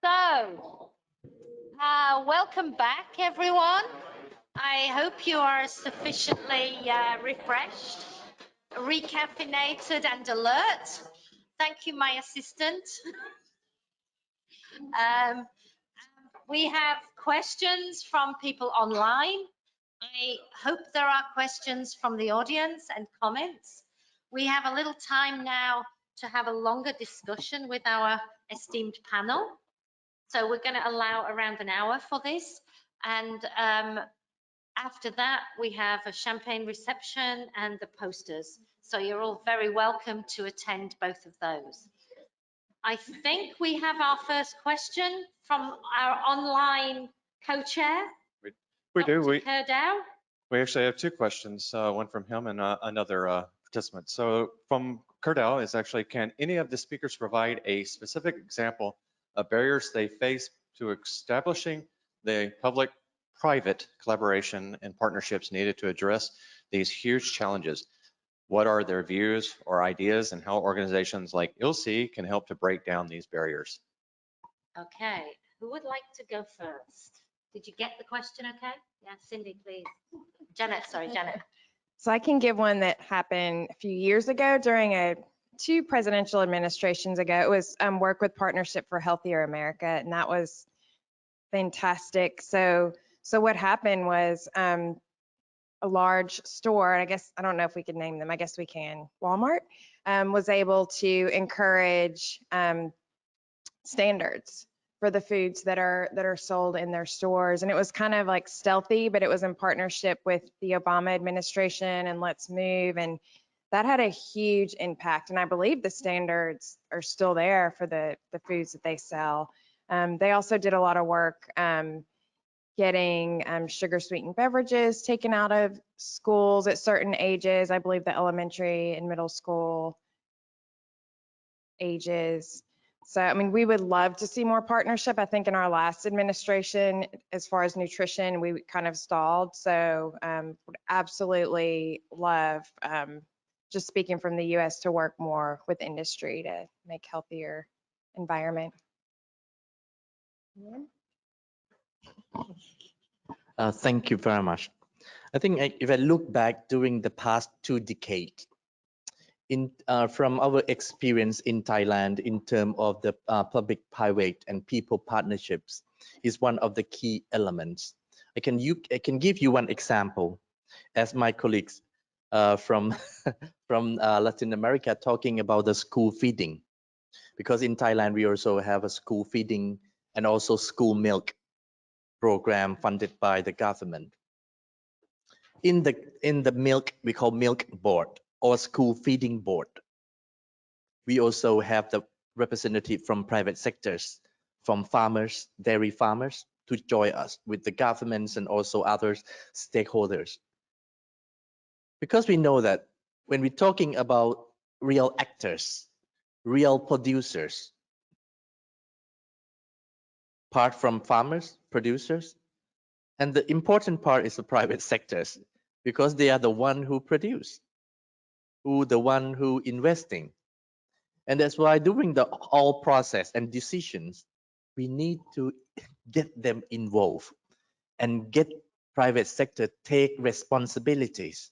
So, welcome back, everyone. I hope you are sufficiently refreshed, recaffeinated, and alert. Thank you, my assistant. We have questions from people online. I hope there are questions from the audience and comments. We have a little time now to have a longer discussion with our esteemed panel. So we're going to allow around an hour for this. And after that, we have a champagne reception and the posters. So you're all very welcome to attend both of those. I think we have our first question from our online co-chair. We do. Kerr. We actually have two questions, one from him and another participant. So from Kerr is actually, can any of the speakers provide a specific example of barriers they face to establishing the public-private collaboration and partnerships needed to address these huge challenges? What are their views or ideas, and how organizations like ILSI can help to break down these barriers? Okay, who would like to go first? Did you get the question okay? Yeah, Cindy, please. Janet. So I can give one that happened a few years ago during two presidential administrations ago. It was work with Partnership for Healthier America, and that was fantastic. So what happened was a large store, I guess, I don't know if we could name them, I guess we can, Walmart, was able to encourage standards for the foods that are sold in their stores. And it was kind of like stealthy, but it was in partnership with the Obama administration and Let's Move. And that had a huge impact. And I believe the standards are still there for the foods that they sell. They also did a lot of work getting sugar sweetened beverages taken out of schools at certain ages. I believe the elementary and middle school ages. So, I mean, we would love to see more partnership. I think in our last administration, as far as nutrition, we kind of stalled. So would absolutely love, just speaking from the US, to work more with industry to make healthier environment. Thank you very much. I think if I look back during the past 2 decades, from our experience in Thailand in terms of the public-private and people partnerships is one of the key elements. I can give you one example, as my colleagues from Latin America talking about the school feeding, because in Thailand we also have a school feeding and also school milk program funded by the government. In the milk, we call milk board or school feeding board. We also have the representative from private sectors, from farmers, dairy farmers, to join us with the governments and also other stakeholders. Because we know that when we're talking about real actors, real producers, apart from farmers, producers, and the important part is the private sectors, because they are the one who produce, the one who investing. And that's why during the all process and decisions, we need to get them involved and get private sector take responsibilities.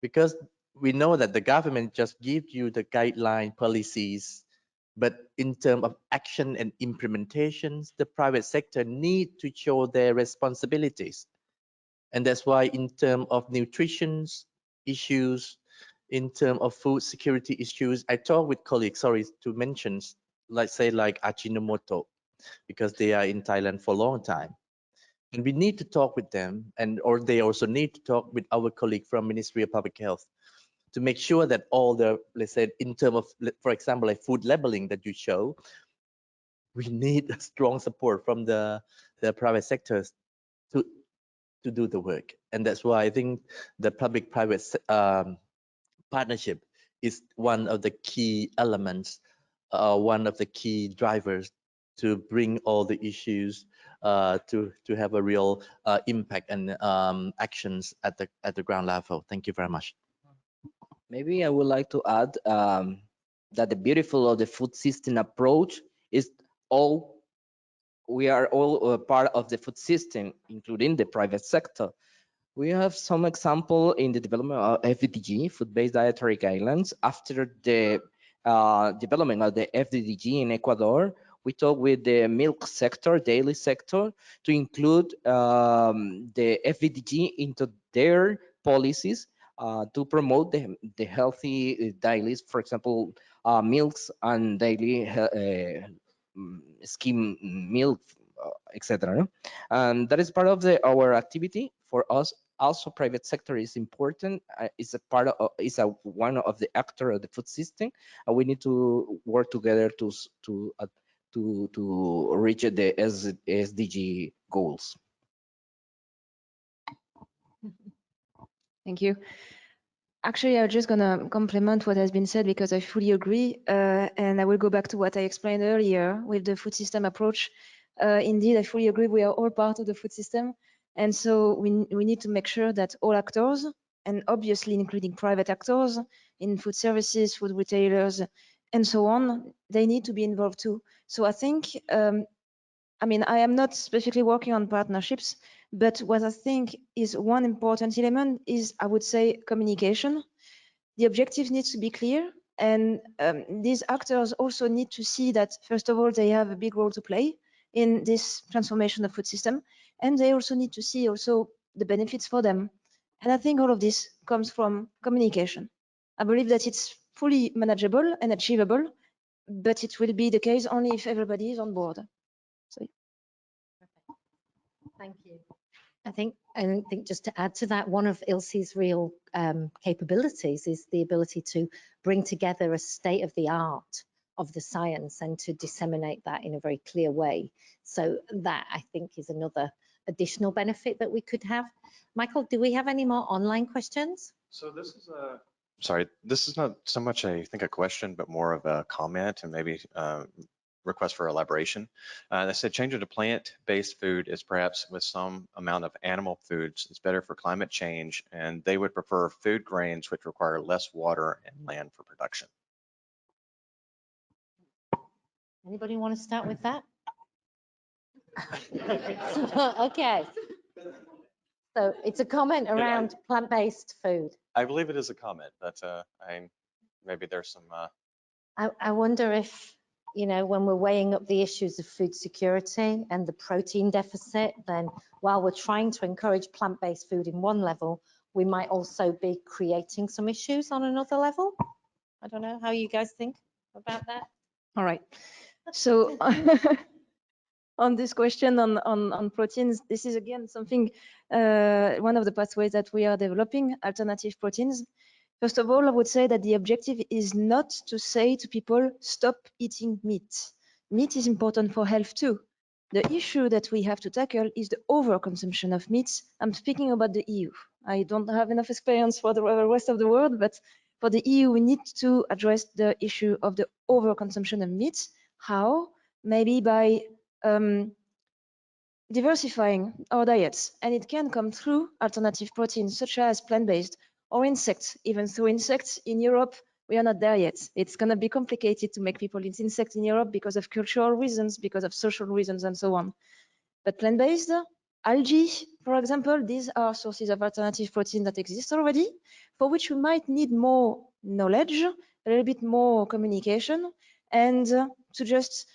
Because we know that the government just gives you the guideline policies, but in terms of action and implementations, the private sector need to show their responsibilities. And that's why in terms of nutrition issues, in terms of food security issues, I talk with colleagues, sorry to mention, like Ajinomoto, because they are in Thailand for a long time. And we need to talk with them, or they also need to talk with our colleague from Ministry of Public Health to make sure that all the, let's say, in terms of, for example, like food labeling that you show, we need strong support from the private sectors to do the work. And that's why I think the public-private partnership is one of the key elements, one of the key drivers to bring all the issues to have a real impact and actions at the ground level. Thank you very much. Maybe I would like to add that the beautiful of the food system approach is all we are all part of the food system, including the private sector. We have some example in the development of FDG, food-based dietary guidelines. After the development of the FDG in Ecuador, we talked with the milk sector, dairy sector, to include the FDG into their policies to promote the healthy dailies, for example, milks and daily skim milk, etc. And that is part of our activity. For us, also private sector is important. It's a part of, is a one of the actor of the food system, and we need to work together to reach the SDG goals. Thank you. Actually, I'm just gonna complement what has been said because I fully agree, and I will go back to what I explained earlier with the food system approach. Indeed, I fully agree. We are all part of the food system, and so we need to make sure that all actors, and obviously including private actors in food services, food retailers, and so on, they need to be involved too. So I think, I mean, I am not specifically working on partnerships, but what I think is one important element is, I would say, communication. The objective needs to be clear, and these actors also need to see that, first of all, they have a big role to play in this transformation of food system, and they also need to see also the benefits for them. And I think all of this comes from communication. I believe that it's fully manageable and achievable, but it will be the case only if everybody is on board. So, Thank you. I think just to add to that, one of ILSI's real capabilities is the ability to bring together a state of the art of the science and to disseminate that in a very clear way. So that, I think, is another additional benefit that we could have. Michael, do we have any more online questions? So this is this is not so much, I think, a question, but more of a comment and maybe request for elaboration. They said changing to plant-based food is perhaps with some amount of animal foods. It's better for climate change, and they would prefer food grains which require less water and land for production. Anybody want to start with that? Okay. So it's a comment around plant-based food. I believe it is a comment, but maybe there's some. I wonder if, you know, when we're weighing up the issues of food security and the protein deficit, then while we're trying to encourage plant-based food in one level, we might also be creating some issues on another level. I don't know how you guys think about that. all right. So on this question on proteins, this is again something, one of the pathways that we are developing, alternative proteins. First of all, I would say that the objective is not to say to people, stop eating meat. Meat is important for health too. The issue that we have to tackle is the overconsumption of meats. I'm speaking about the EU. I don't have enough experience for the rest of the world, but for the EU, we need to address the issue of the overconsumption of meat. How? Maybe by diversifying our diets, and it can come through alternative proteins such as plant-based or insects. Even through insects in Europe, we are not there yet. It's going to be complicated to make people eat insects in Europe because of cultural reasons, because of social reasons, and so on. But plant-based, algae, for example, these are sources of alternative protein that exist already, for which we might need more knowledge, a little bit more communication, and to just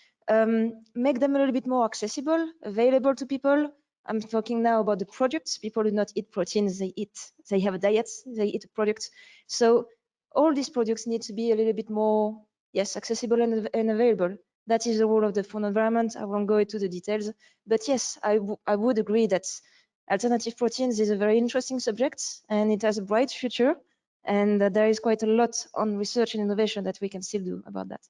make them a little bit more accessible, available to people. I'm talking now about the products. People do not eat proteins, they have a diet, they eat products. So all these products need to be a little bit more, yes, accessible and available. That is the role of the food environment. I won't go into the details, but yes, I would agree that alternative proteins is a very interesting subject and it has a bright future. And there is quite a lot on research and innovation that we can still do about that.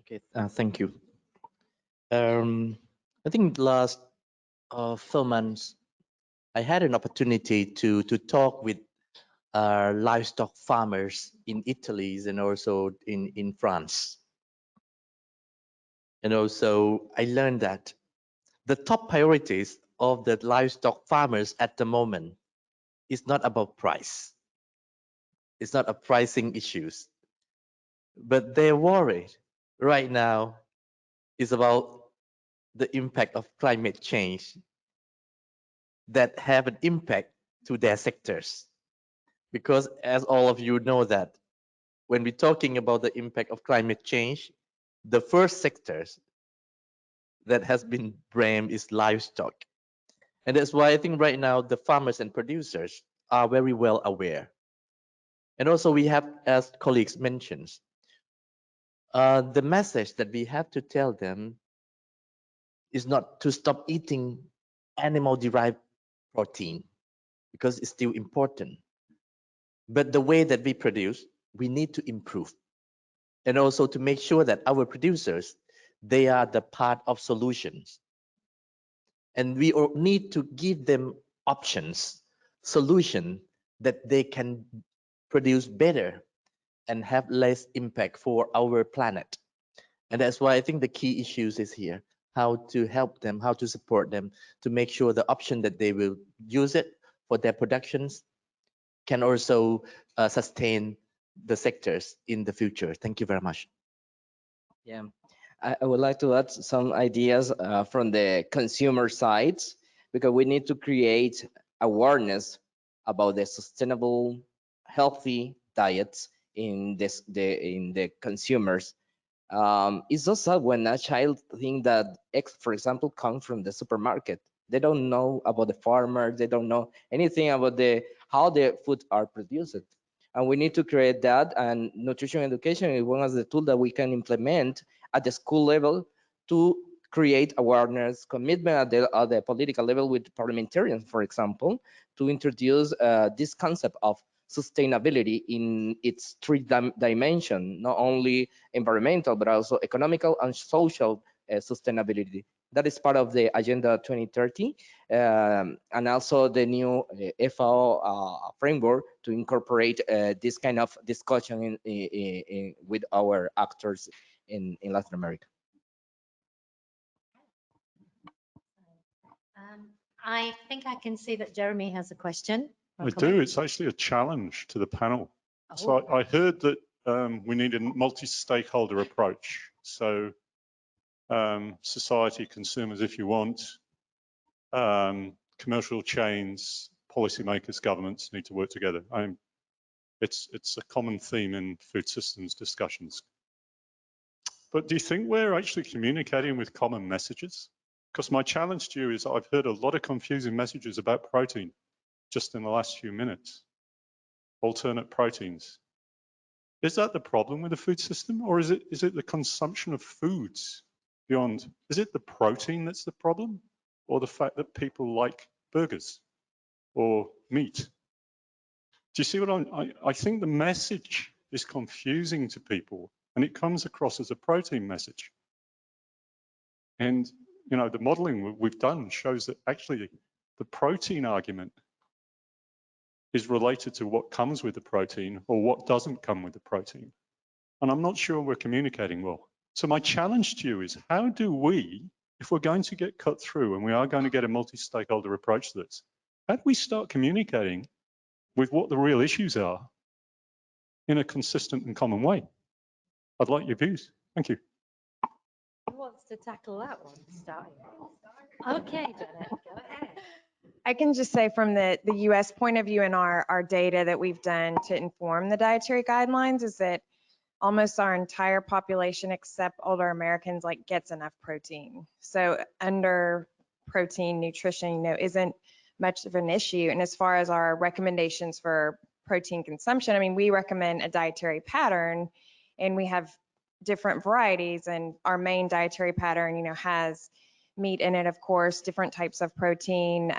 Okay, thank you. I think last 4 months, I had an opportunity to talk with livestock farmers in Italy and also in France. And also I learned that the top priorities of the livestock farmers at the moment is not about price. It's not a pricing issues. But their worry right now is about the impact of climate change that have an impact to their sectors. Because as all of you know that when we're talking about the impact of climate change, the first sectors that has been blamed is livestock. And that's why I think right now the farmers and producers are very well aware. And also we have, as colleagues mentioned, the message that we have to tell them is not to stop eating animal-derived protein, because it's still important. But the way that we produce, we need to improve. And also to make sure that our producers, they are the part of solutions. And we need to give them options, solution that they can produce better and have less impact for our planet. And that's why I think the key issues is here, how to help them, how to support them to make sure the option that they will use it for their productions can also sustain the sectors in the future. Thank you very much. Yeah, I would like to add some ideas from the consumer sides, because we need to create awareness about the sustainable, healthy diets in the consumers. It's so sad when a child think that eggs, for example, come from the supermarket. They don't know about the farmer. They don't know anything about how the food are produced. And we need to create that. And nutrition education is one of the tools that we can implement at the school level to create awareness, commitment at the political level with parliamentarians, for example, to introduce this concept of sustainability in its three dimension, not only environmental, but also economical and social sustainability. That is part of the Agenda 2030, and also the new FAO framework to incorporate this kind of discussion with our actors in Latin America. I think I can see that Jeremy has a question. I do. It's actually a challenge to the panel. So I heard that we need a multi-stakeholder approach. So society, consumers, if you want, commercial chains, policymakers, governments need to work together. It's a common theme in food systems discussions. But do you think we're actually communicating with common messages? Because my challenge to you is I've heard a lot of confusing messages about protein just in the last few minutes. Alternate proteins. Is that the problem with the food system, or is it the consumption of foods beyond? Is it the protein that's the problem, or the fact that people like burgers or meat? Do you see what I think the message is confusing to people, and it comes across as a protein message. And you know, the modeling we've done shows that actually the protein argument is related to what comes with the protein or what doesn't come with the protein. And I'm not sure we're communicating well. So my challenge to you is, how do we, if we're going to get cut through and we are going to get a multi-stakeholder approach to this, how do we start communicating with what the real issues are in a consistent and common way? I'd like your views. Thank you. Who wants to tackle that one? Starting. Okay, Janet, go ahead. I can just say from the US point of view and our data that we've done to inform the dietary guidelines is that almost our entire population except older Americans like gets enough protein. So under protein nutrition, isn't much of an issue. And as far as our recommendations for protein consumption, I mean, we recommend a dietary pattern and we have different varieties, and our main dietary pattern, has meat in it, of course, different types of protein.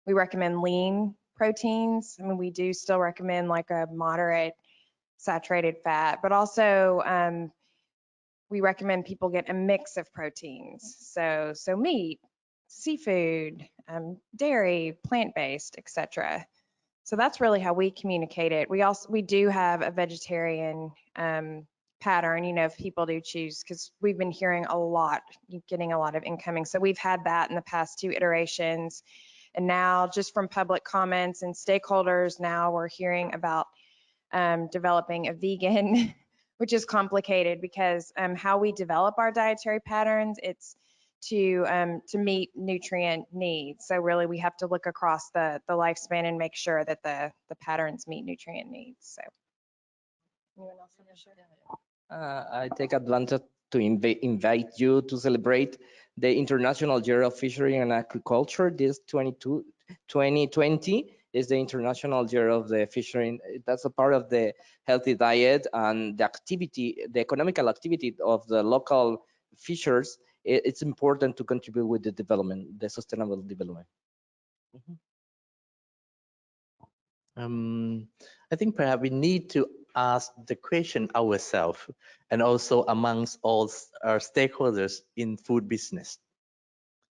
We recommend lean proteins. I mean, we do still recommend like a moderate saturated fat, but also we recommend people get a mix of proteins. So meat, seafood, dairy, plant-based, etc. So that's really how we communicate it. We do have a vegetarian pattern, if people do choose, because we've been hearing a lot, getting a lot of incoming. So we've had that in the past 2 iterations. And now just from public comments and stakeholders, now we're hearing about developing a vegan, which is complicated because how we develop our dietary patterns, it's to meet nutrient needs. So really we have to look across the lifespan and make sure that the patterns meet nutrient needs. So anyone else want to share? I take advantage to invite you to celebrate the International Year of Fishery and Agriculture. This 2020 is the International Year of the Fishery. That's a part of the healthy diet and the activity, the economical activity of the local fishers. It's important to contribute with the development, the sustainable development. I think perhaps we need to ask the question ourselves and also amongst all our stakeholders in food business.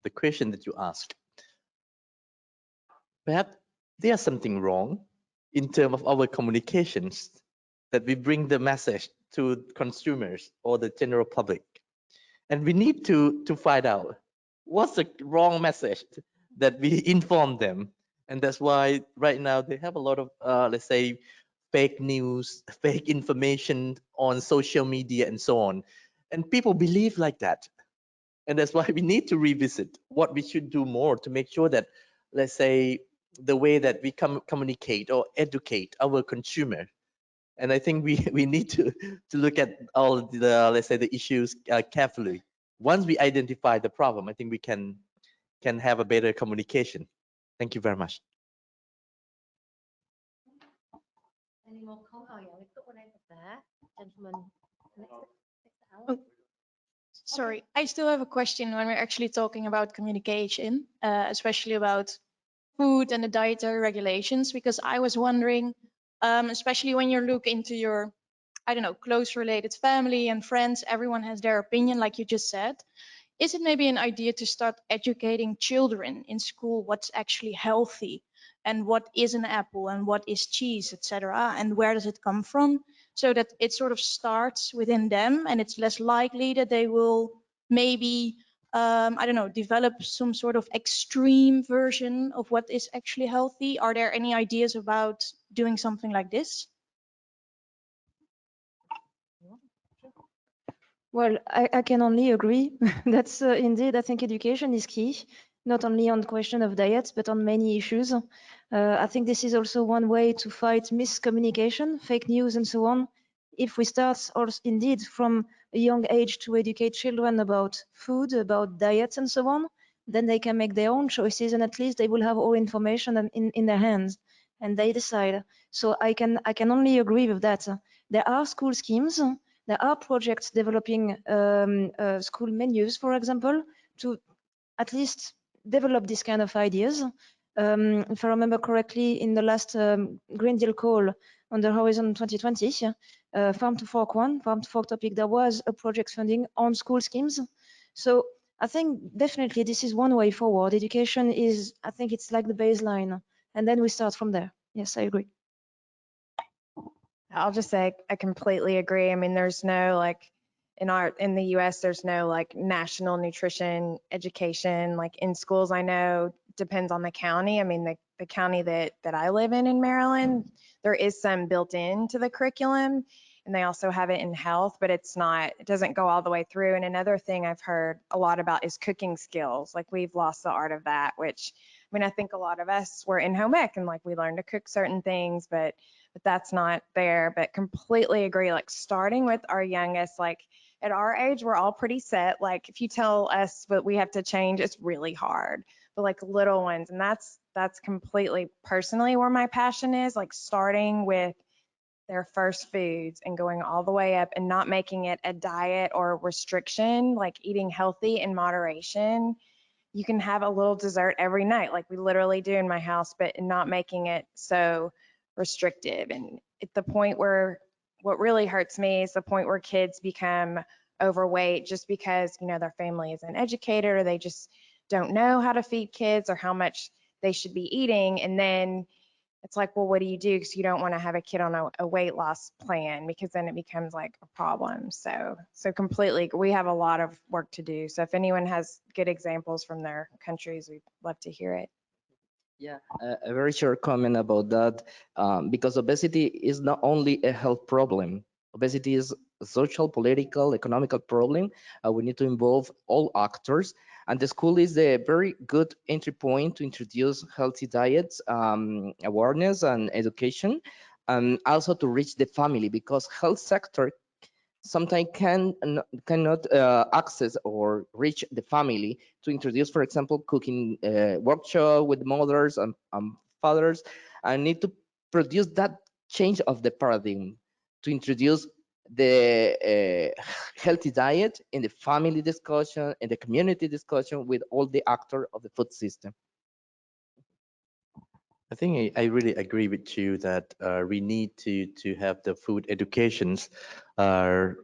The question that you ask, perhaps there's something wrong in terms of our communications, that we bring the message to consumers or the general public. And we need to find out what's the wrong message that we inform them. And that's why right now they have a lot of, let's say, fake news, fake information on social media and so on. And people believe like that. And that's why we need to revisit what we should do more to make sure that, let's say, the way that we communicate or educate our consumer. And I think we need to look at all the, let's say, the issues carefully. Once we identify the problem, I think we can have a better communication. Thank you very much. Any more comments? Oh, yeah, we've got one over there. Gentleman next to Alan. Oh, sorry, I still have a question when we're actually talking about communication, especially about food and the dietary regulations, because I was wondering, especially when you look into your, I don't know, close related family and friends, everyone has their opinion, like you just said. Is it maybe an idea to start educating children in school what's actually healthy and what is an apple and what is cheese, etc., and where does it come from, so that it sort of starts within them and it's less likely that they will maybe I don't know, develop some sort of extreme version of what is actually healthy? Are there any ideas about doing something like this? Well, I can only agree. That's indeed, I think education is key, not only on the question of diets, but on many issues. I think this is also one way to fight miscommunication, fake news, and so on. If we start also indeed from a young age to educate children about food, about diets, and so on, then they can make their own choices, and at least they will have all information in their hands, and they decide. So I can only agree with that. There are school schemes. There are projects developing school menus, for example, to at least develop this kind of ideas. If I remember correctly, in the last Green Deal call on the Horizon 2020, Farm to Fork Farm to Fork topic, there was a project funding on school schemes. So I think definitely this is one way forward. Education is, I think it's like the baseline, and then we start from there. Yes, I agree. I'll just say I completely agree. I mean, there's no like in the US, there's no like national nutrition education like in schools. I know depends on the county. I mean, the county that I live in Maryland, there is some built into the curriculum, and they also have it in health, but it doesn't go all the way through. And another thing I've heard a lot about is cooking skills. Like we've lost the art of that, which I mean, I think a lot of us were in home ec and like we learned to cook certain things, but that's not there. But completely agree, like starting with our youngest, like at our age, we're all pretty set. Like if you tell us what we have to change, it's really hard. But like little ones, and that's completely personally where my passion is, like starting with their first foods and going all the way up and not making it a diet or restriction, like eating healthy in moderation. You can have a little dessert every night, like we literally do in my house, but not making it so restrictive. And at the point where what really hurts me is the point where kids become overweight just because, you know, their family isn't educated or they just don't know how to feed kids or how much they should be eating. And then it's like, well, what do you do? Because you don't want to have a kid on a weight loss plan, because then it becomes like a problem. So completely, we have a lot of work to do. So if anyone has good examples from their countries, we'd love to hear it. Yeah, a very short comment about that, because obesity is not only a health problem. Obesity is social, political, economical problem. We need to involve all actors, and the school is a very good entry point to introduce healthy diets, awareness and education, and also to reach the family, because health sector sometimes cannot access or reach the family to introduce, for example, cooking workshop with mothers and fathers, and need to produce that change of the paradigm to introduce the healthy diet in the family discussion, in the community discussion with all the actors of the food system. I think I really agree with you that we need to have the food educations to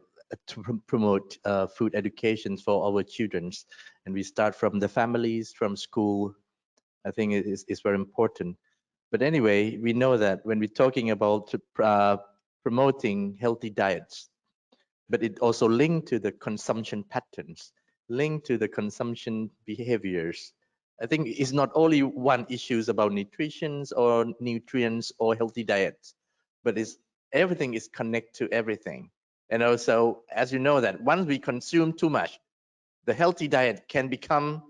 promote food educations for our children, and we start from the families, from school. I think it is very important. But anyway, we know that when we're talking about promoting healthy diets, but it also linked to the consumption patterns, linked to the consumption behaviors. I think it's not only one issues about nutrition or nutrients or healthy diets, but it's everything is connected to everything. And also, as you know, that once we consume too much, the healthy diet can become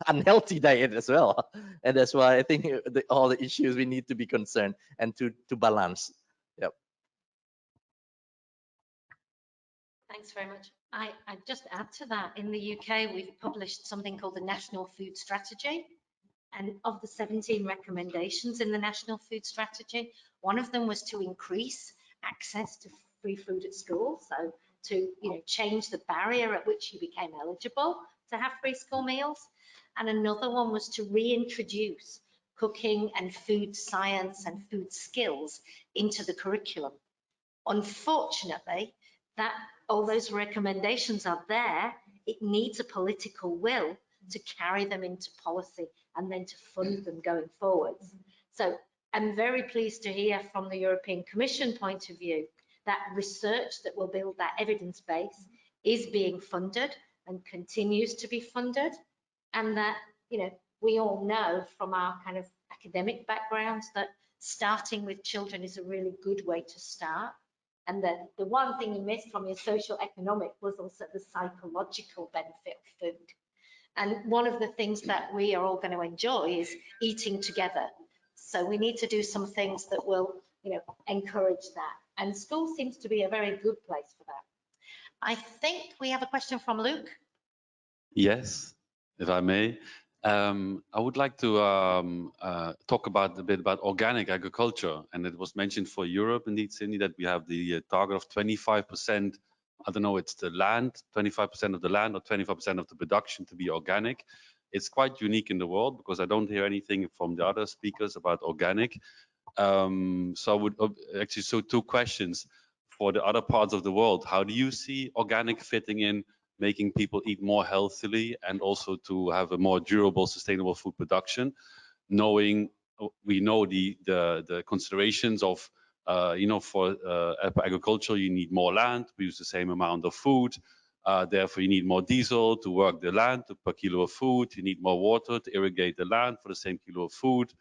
unhealthy diet as well. And that's why I think all the issues we need to be concerned and to balance. Yep. Thanks very much. I just add to that, in the UK, we've published something called the National Food Strategy. And of the 17 recommendations in the National Food Strategy, one of them was to increase access to free food at school. So to change the barrier at which you became eligible to have free school meals. And another one was to reintroduce cooking and food science and food skills into the curriculum. Unfortunately, that all those recommendations are there, it needs a political will to carry them into policy and then to fund them going forwards. So I'm very pleased to hear from the European Commission point of view that research that will build that evidence base is being funded and continues to be funded, and that we all know from our kind of academic backgrounds that starting with children is a really good way to start. And that the one thing you missed from your social economic was also the psychological benefit of food. And one of the things that we are all going to enjoy is eating together. So we need to do some things that will, encourage that. And school seems to be a very good place for that. I think we have a question from Luke. Yes, if I may. I would like to talk a bit about organic agriculture. And it was mentioned for Europe, indeed, Cindy, that we have the target of 25%. I don't know, it's the land, 25% of the land or 25% of the production to be organic. It's quite unique in the world because I don't hear anything from the other speakers about organic. So I would actually, so two questions for the other parts of the world. How do you see organic fitting in making people eat more healthily and also to have a more durable, sustainable food production, knowing we know the considerations of, for agriculture, you need more land, produce the same amount of food. Therefore, you need more diesel to work the land per kilo of food. You need more water to irrigate the land for the same kilo of food.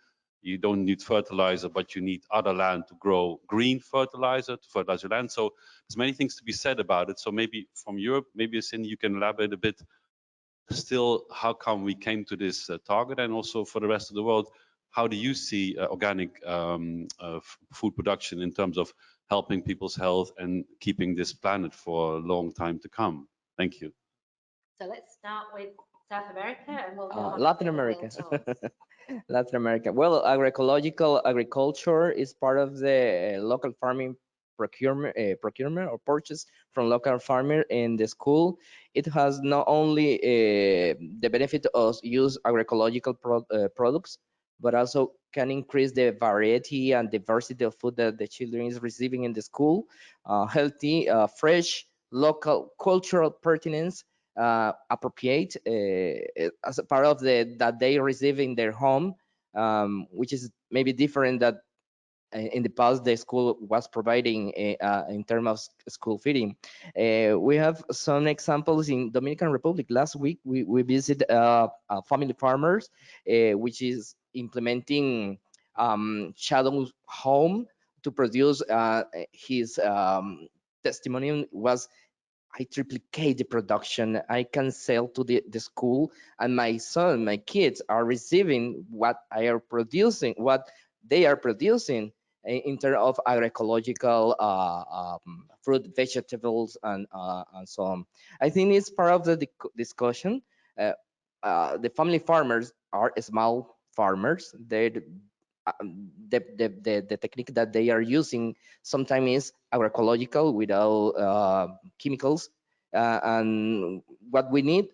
You don't need fertilizer, but you need other land to grow green fertilizer to fertilize your land. So there's many things to be said about it. So maybe from Europe, maybe Cindy, you can elaborate a bit still how come we came to this target, and also for the rest of the world, how do you see organic food production in terms of helping people's health and keeping this planet for a long time to come? Thank you. So let's start with South America and we'll go on Latin to America. world tours. Latin America. Well, agroecological agriculture is part of the local farming procurement or purchase from local farmer in the school. It has not only the benefit of use agroecological products, but also can increase the variety and diversity of food that the children is receiving in the school. Healthy, fresh, local, cultural pertinence, appropriate as a part of that they receive in their home, which is maybe different that in the past the school was providing in terms of school feeding. We have some examples in Dominican Republic. Last week we visited family farmers, which is implementing shadow home to produce his testimonial was, I triplicate the production. I can sell to the school, and my son, my kids are receiving what they are producing in terms of agroecological fruit, vegetables, and so on. I think it's part of the discussion. The family farmers are small farmers. The technique that they are using sometimes is agroecological without chemicals, and what we need,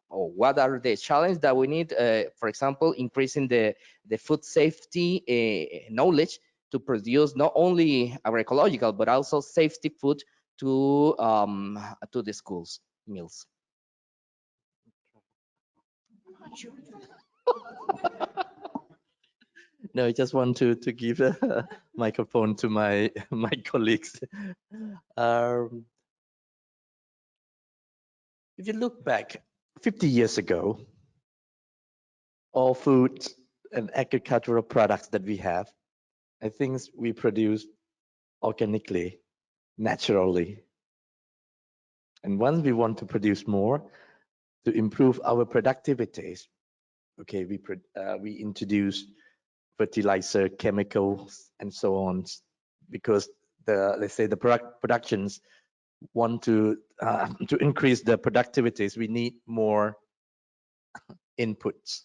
or what are the challenges that we need, for example, increasing the food safety knowledge to produce not only agroecological but also safety food to the schools meals. No, I just want to give a microphone to my colleagues. If you look back 50 years ago, all foods and agricultural products that we have, I think we produce organically, naturally. And once we want to produce more to improve our productivities, okay, we introduce fertilizer, chemicals, and so on, because let's say the productions want to increase the productivities, we need more inputs.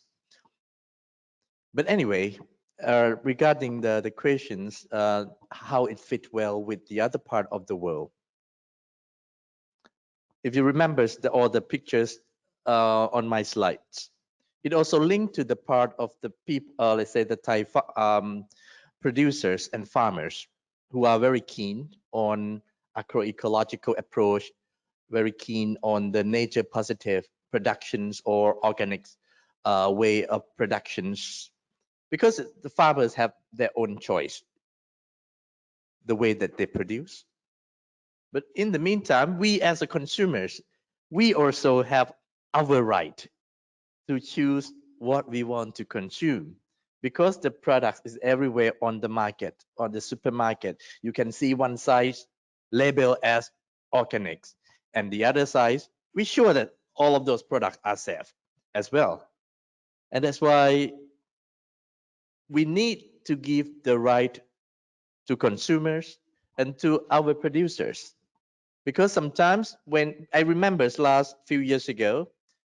But anyway, regarding the questions, how it fit well with the other part of the world. If you remember all the pictures on my slides, it also linked to the part of the people, let's say the Thai producers and farmers who are very keen on agroecological approach, very keen on the nature positive productions or organic way of productions, because the farmers have their own choice, the way that they produce. But in the meantime, we as a consumers, we also have our right to choose what we want to consume, because the product is everywhere on the market, on the supermarket. You can see one side labeled as organics, and the other side, we sure that all of those products are safe as well. And that's why we need to give the right to consumers and to our producers. Because sometimes when I remember last few years ago,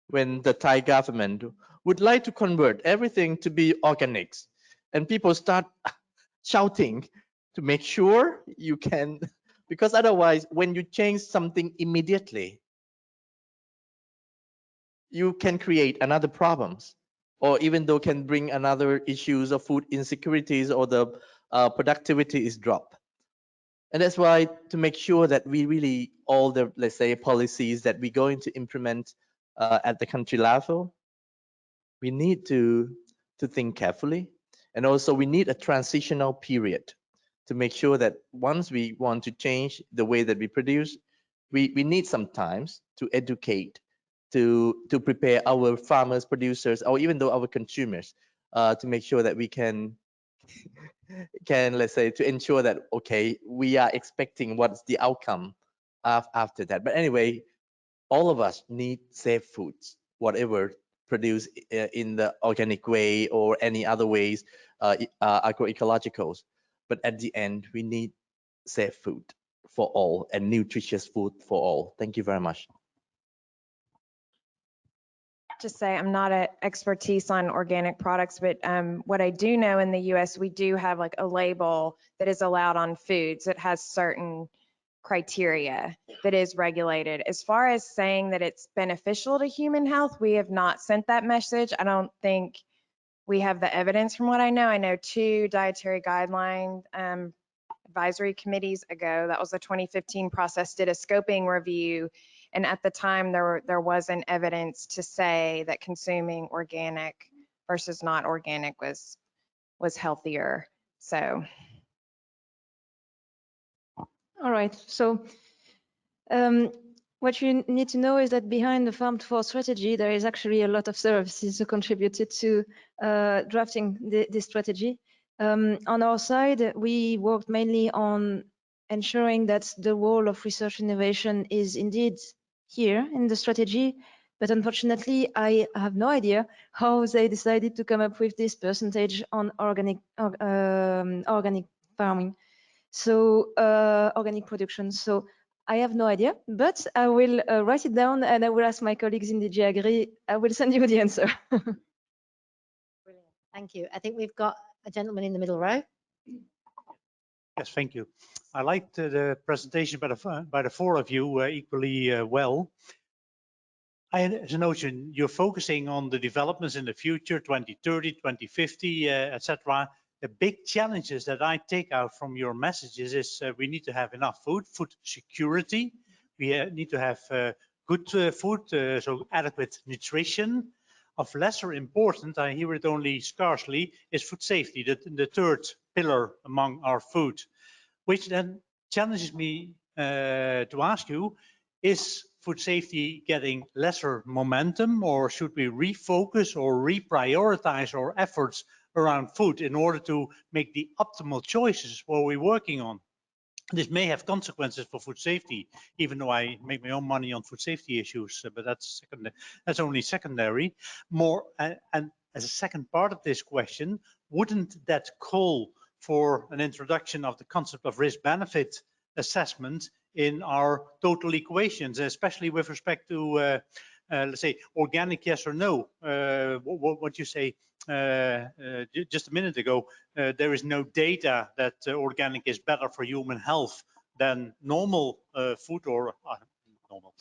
when the Thai government would like to convert everything to be organics, and people start shouting to make sure you can, because otherwise when you change something immediately, you can create another problems, or even though can bring another issues of food insecurities, or the productivity is dropped. And that's why, to make sure that we really, all the, let's say, policies that we're going to implement at the country level, we need to think carefully. And also we need a transitional period to make sure that once we want to change the way that we produce, we need some times to educate, to prepare our farmers, producers, or even though our consumers, to make sure that we can let's say, to ensure that, okay, we are expecting what's the outcome after that. But anyway, all of us need safe foods, whatever produced in the organic way or any other ways, agroecologicals. But at the end, we need safe food for all and nutritious food for all. Thank you very much. Just say I'm not an expertise on organic products, but what I do know, in the US, we do have like a label that is allowed on foods. It has certain criteria that is regulated. As far as saying that it's beneficial to human health, we have not sent that message. I don't think we have the evidence from what I know. I know 2 dietary guideline advisory committees ago, that was the 2015 process, did a scoping review. And at the time, there wasn't evidence to say that consuming organic versus not organic was healthier. So. All right. So what you need to know is that behind the Farm to Fork strategy, there is actually a lot of services who contributed to drafting this strategy. On our side, we worked mainly on ensuring that the role of research innovation is indeed here in the strategy. But unfortunately, I have no idea how they decided to come up with this percentage on organic farming, so organic production. So I have no idea, but I will write it down and I will ask my colleagues in DG Agri. I will send you the answer. Brilliant. Thank you. I think we've got a gentleman in the middle row. Yes, thank you. I liked the presentation by the four of you equally well. I had a notion you're focusing on the developments in the future, 2030, 2050, etc. The big challenges that I take out from your messages is we need to have enough food security. We need to have good food, so adequate nutrition. Of lesser importance, I hear it only scarcely, is food safety, the third pillar among our food, which then challenges me to ask you, is food safety getting lesser momentum, or should we refocus or reprioritize our efforts around food in order to make the optimal choices what we're working on? This may have consequences for food safety, even though I make my own money on food safety issues, but that's only secondary. And as a second part of this question, wouldn't that call for an introduction of the concept of risk-benefit assessment in our total equations, especially with respect to, let's say, organic, yes or no? What you say just a minute ago, there is no data that organic is better for human health than normal food or normal.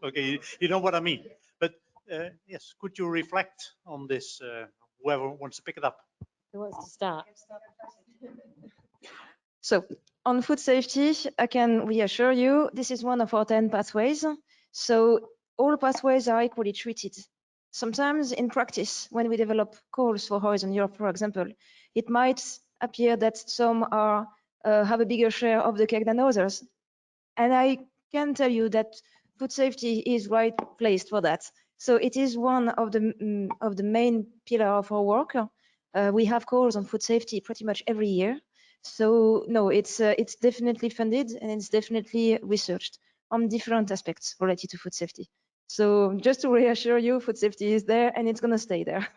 Okay, you know what I mean. But yes, could you reflect on this, whoever wants to pick it up? Who wants to start? So on food safety, I can reassure you, this is one of our 10 pathways. So all pathways are equally treated. Sometimes in practice, when we develop calls for Horizon Europe, for example, it might appear that some are have a bigger share of the cake than others. And I can tell you that food safety is right placed for that. So it is one of the main pillar of our work. We have calls on food safety pretty much every year. So no, it's definitely funded and it's definitely researched on different aspects related to food safety. So just to reassure you, food safety is there and it's going to stay there.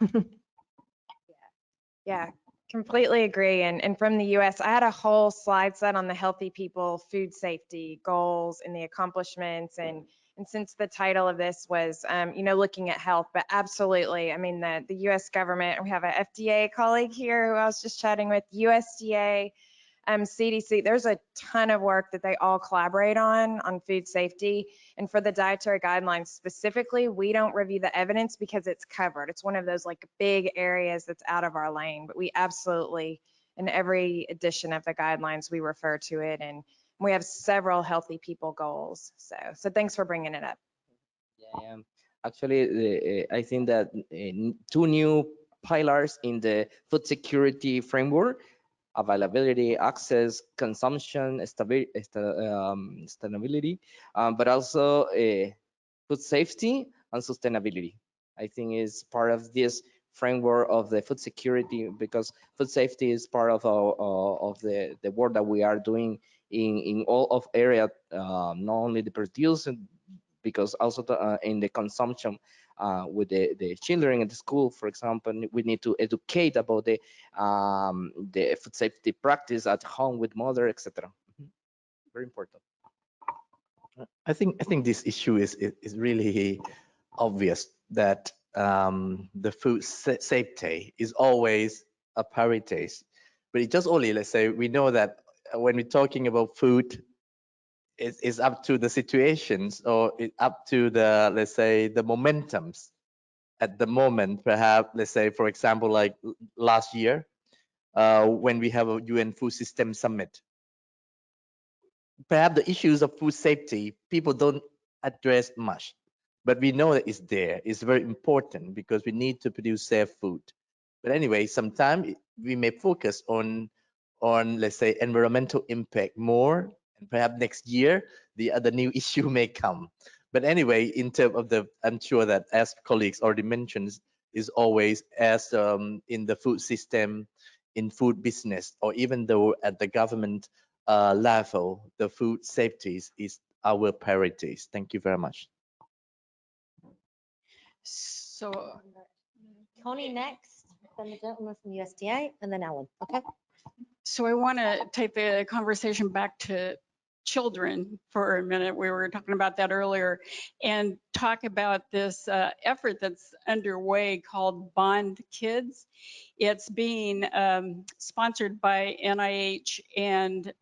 Yeah, completely agree. And from the US, I had a whole slide set on the healthy people, food safety goals and the accomplishments. And since the title of this was, looking at health, but absolutely, I mean, the US government, we have an FDA colleague here who I was just chatting with, USDA, CDC, there's a ton of work that they all collaborate on food safety. And for the dietary guidelines specifically, we don't review the evidence because it's covered. It's one of those like big areas that's out of our lane, but we absolutely, in every edition of the guidelines, we refer to it. And we have several healthy people goals. So thanks for bringing it up. Yeah, actually, I think that two new pillars in the food security framework: availability, access, consumption, sustainability, but also food safety and sustainability. I think is part of this framework of the food security, because food safety is part of our of the work that we are doing in all of area, not only the production, because also in the consumption. With the children at the school, for example, we need to educate about the food safety practice at home with mother, etc. Very important. I think this issue is really obvious, that the food safety is always a priority, but it just only, let's say, we know that when we're talking about food, it's up to the situations, or it's up to the, let's say, the momentums at the moment. Perhaps, let's say, for example, like last year, when we have a UN Food System Summit, perhaps the issues of food safety people don't address much, but we know that it's there. It's very important because we need to produce safe food. But anyway, sometimes we may focus on let's say environmental impact more, and perhaps next year the other new issue may come. But anyway, in terms of the, I'm sure that, as colleagues already mentioned, is always as in the food system, in food business, or even though at the government level, the food safety is our priorities. Thank you very much. So Connie next, then the gentleman from USDA, and then Alan, okay? So I want to take the conversation back to children for a minute. We were talking about that earlier, and talk about this effort that's underway called Bond Kids. It's being sponsored by NIH and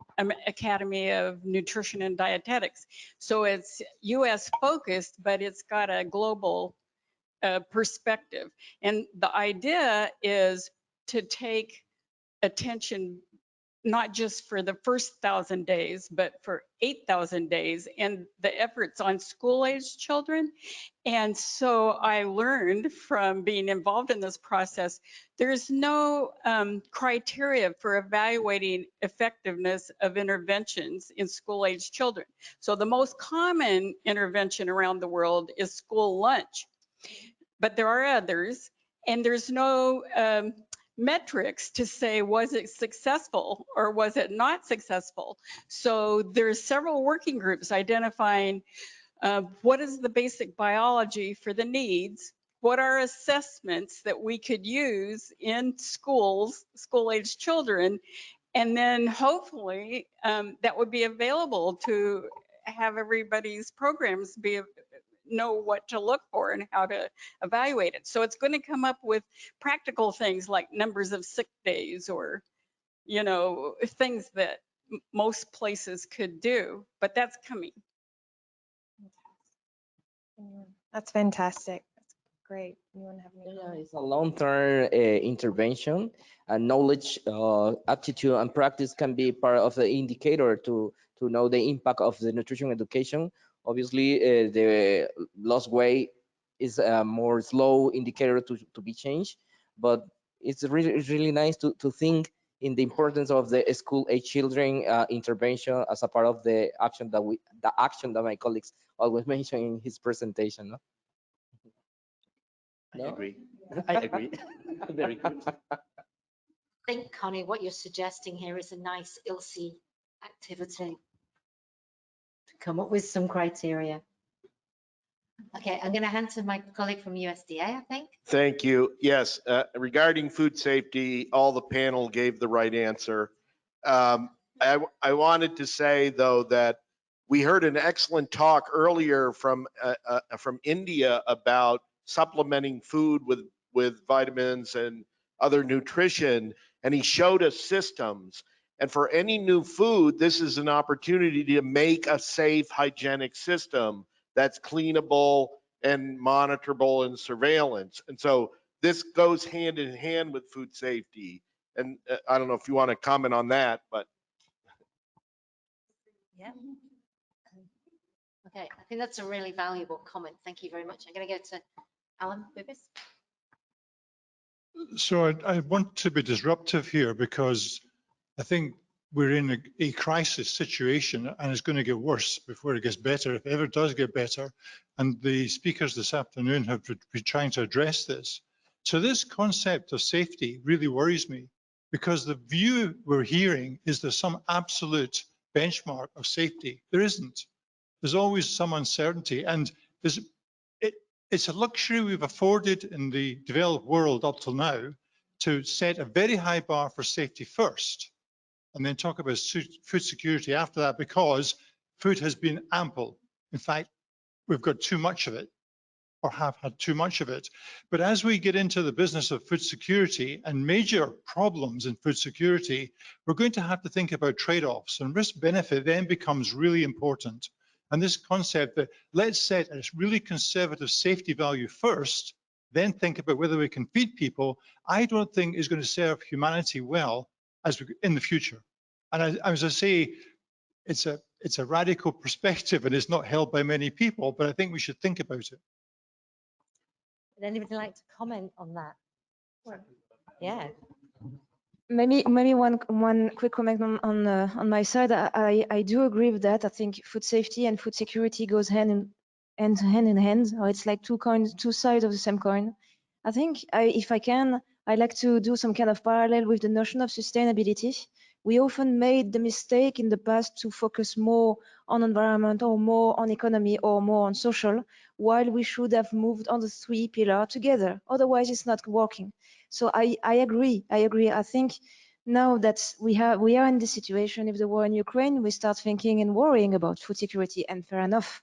Academy of Nutrition and Dietetics. So it's US focused, but it's got a global perspective. And the idea is to take attention not just for the first 1,000 days, but for 8,000 days, and the efforts on school-aged children. And so I learned from being involved in this process, there's no criteria for evaluating effectiveness of interventions in school-aged children. So the most common intervention around the world is school lunch, but there are others, and there's no metrics to say, was it successful or was it not successful? So there's several working groups identifying what is the basic biology for the needs, what are assessments that we could use in schools, school-aged children, and then hopefully that would be available to have everybody's programs know what to look for and how to evaluate it. So it's going to come up with practical things like numbers of sick days, or, you know, things that most places could do, but that's coming. That's fantastic. That's great. Anyone have any Yeah, comments? it's a long-term intervention, and knowledge, aptitude, and practice can be part of the indicator to know the impact of the nutrition education. Obviously, the lost weight is a more slow indicator to be changed, but it's really nice to think in the importance of the school-age children intervention as a part of the action that my colleagues always mention in his presentation. No? I No? agree. I agree. Very good. I think, Connie, what you're suggesting here is a nice ILSI activity to come up with some criteria. Okay, I'm going to hand to my colleague from USDA, I think. Thank you. Yes, regarding food safety, all the panel gave the right answer. I wanted to say, though, that we heard an excellent talk earlier from India about supplementing food with vitamins and other nutrition, and he showed us systems. And for any new food, this is an opportunity to make a safe, hygienic system that's cleanable and monitorable and surveillance. And so this goes hand in hand with food safety. And I don't know if you want to comment on that, but. Yeah. Okay, I think that's a really valuable comment. Thank you very much. I'm going to go to Alan Bubis. So I want to be disruptive here, because I think we're in a crisis situation, and it's going to get worse before it gets better, if it ever does get better. And the speakers this afternoon have been trying to address this. So this concept of safety really worries me, because the view we're hearing is there's some absolute benchmark of safety. There isn't. There's always some uncertainty, and it's a luxury we've afforded in the developed world up till now to set a very high bar for safety first, and then talk about food security after that, because food has been ample. In fact, we've got too much of it, or have had too much of it. But as we get into the business of food security and major problems in food security, we're going to have to think about trade-offs, and risk benefit then becomes really important. And this concept that let's set a really conservative safety value first, then think about whether we can feed people, I don't think is going to serve humanity well in the future. And as I say, it's a radical perspective, and it's not held by many people, but I think we should think about it. Would anybody like to comment on that? Yeah. Maybe one quick comment on my side. I do agree with that. I think food safety and food security goes hand in hand, or it's like two sides of the same coin. I think if I can, I like to do some kind of parallel with the notion of sustainability. We often made the mistake in the past to focus more on environment or more on economy or more on social, while we should have moved on the three pillars together. Otherwise, it's not working. So I agree. I think now that we are in this situation, if the war in Ukraine, we start thinking and worrying about food security, and fair enough.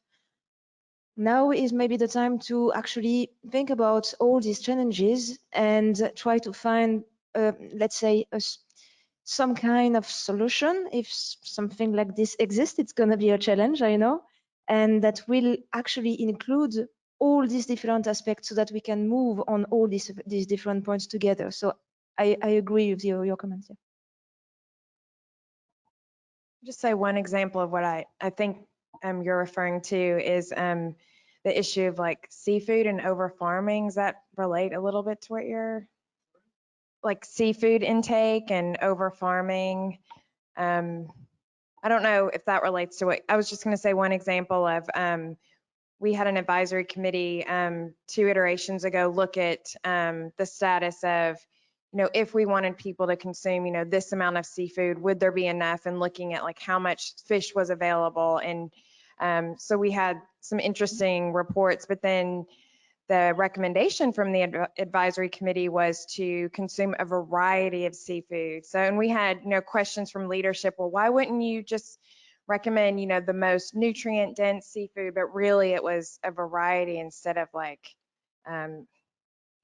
Now is maybe the time to actually think about all these challenges and try to find, let's say, some kind of solution. If something like this exists, it's going to be a challenge, I know, and that will actually include all these different aspects so that we can move on all these different points together. So I agree with your comments. Yeah. Just say one example of what I think you're referring to is the issue of like seafood and over farming. Does that relate a little bit to what you're like seafood intake and over farming? I don't know if that relates to what I was just going to say. One example of we had an advisory committee 2 iterations ago look at the status of, if we wanted people to consume, this amount of seafood, would there be enough, and looking at like how much fish was available. And so we had some interesting reports, but then the recommendation from the advisory committee was to consume a variety of seafood. So, and we had, questions from leadership. Well, why wouldn't you just recommend, the most nutrient dense seafood? But really it was a variety instead of like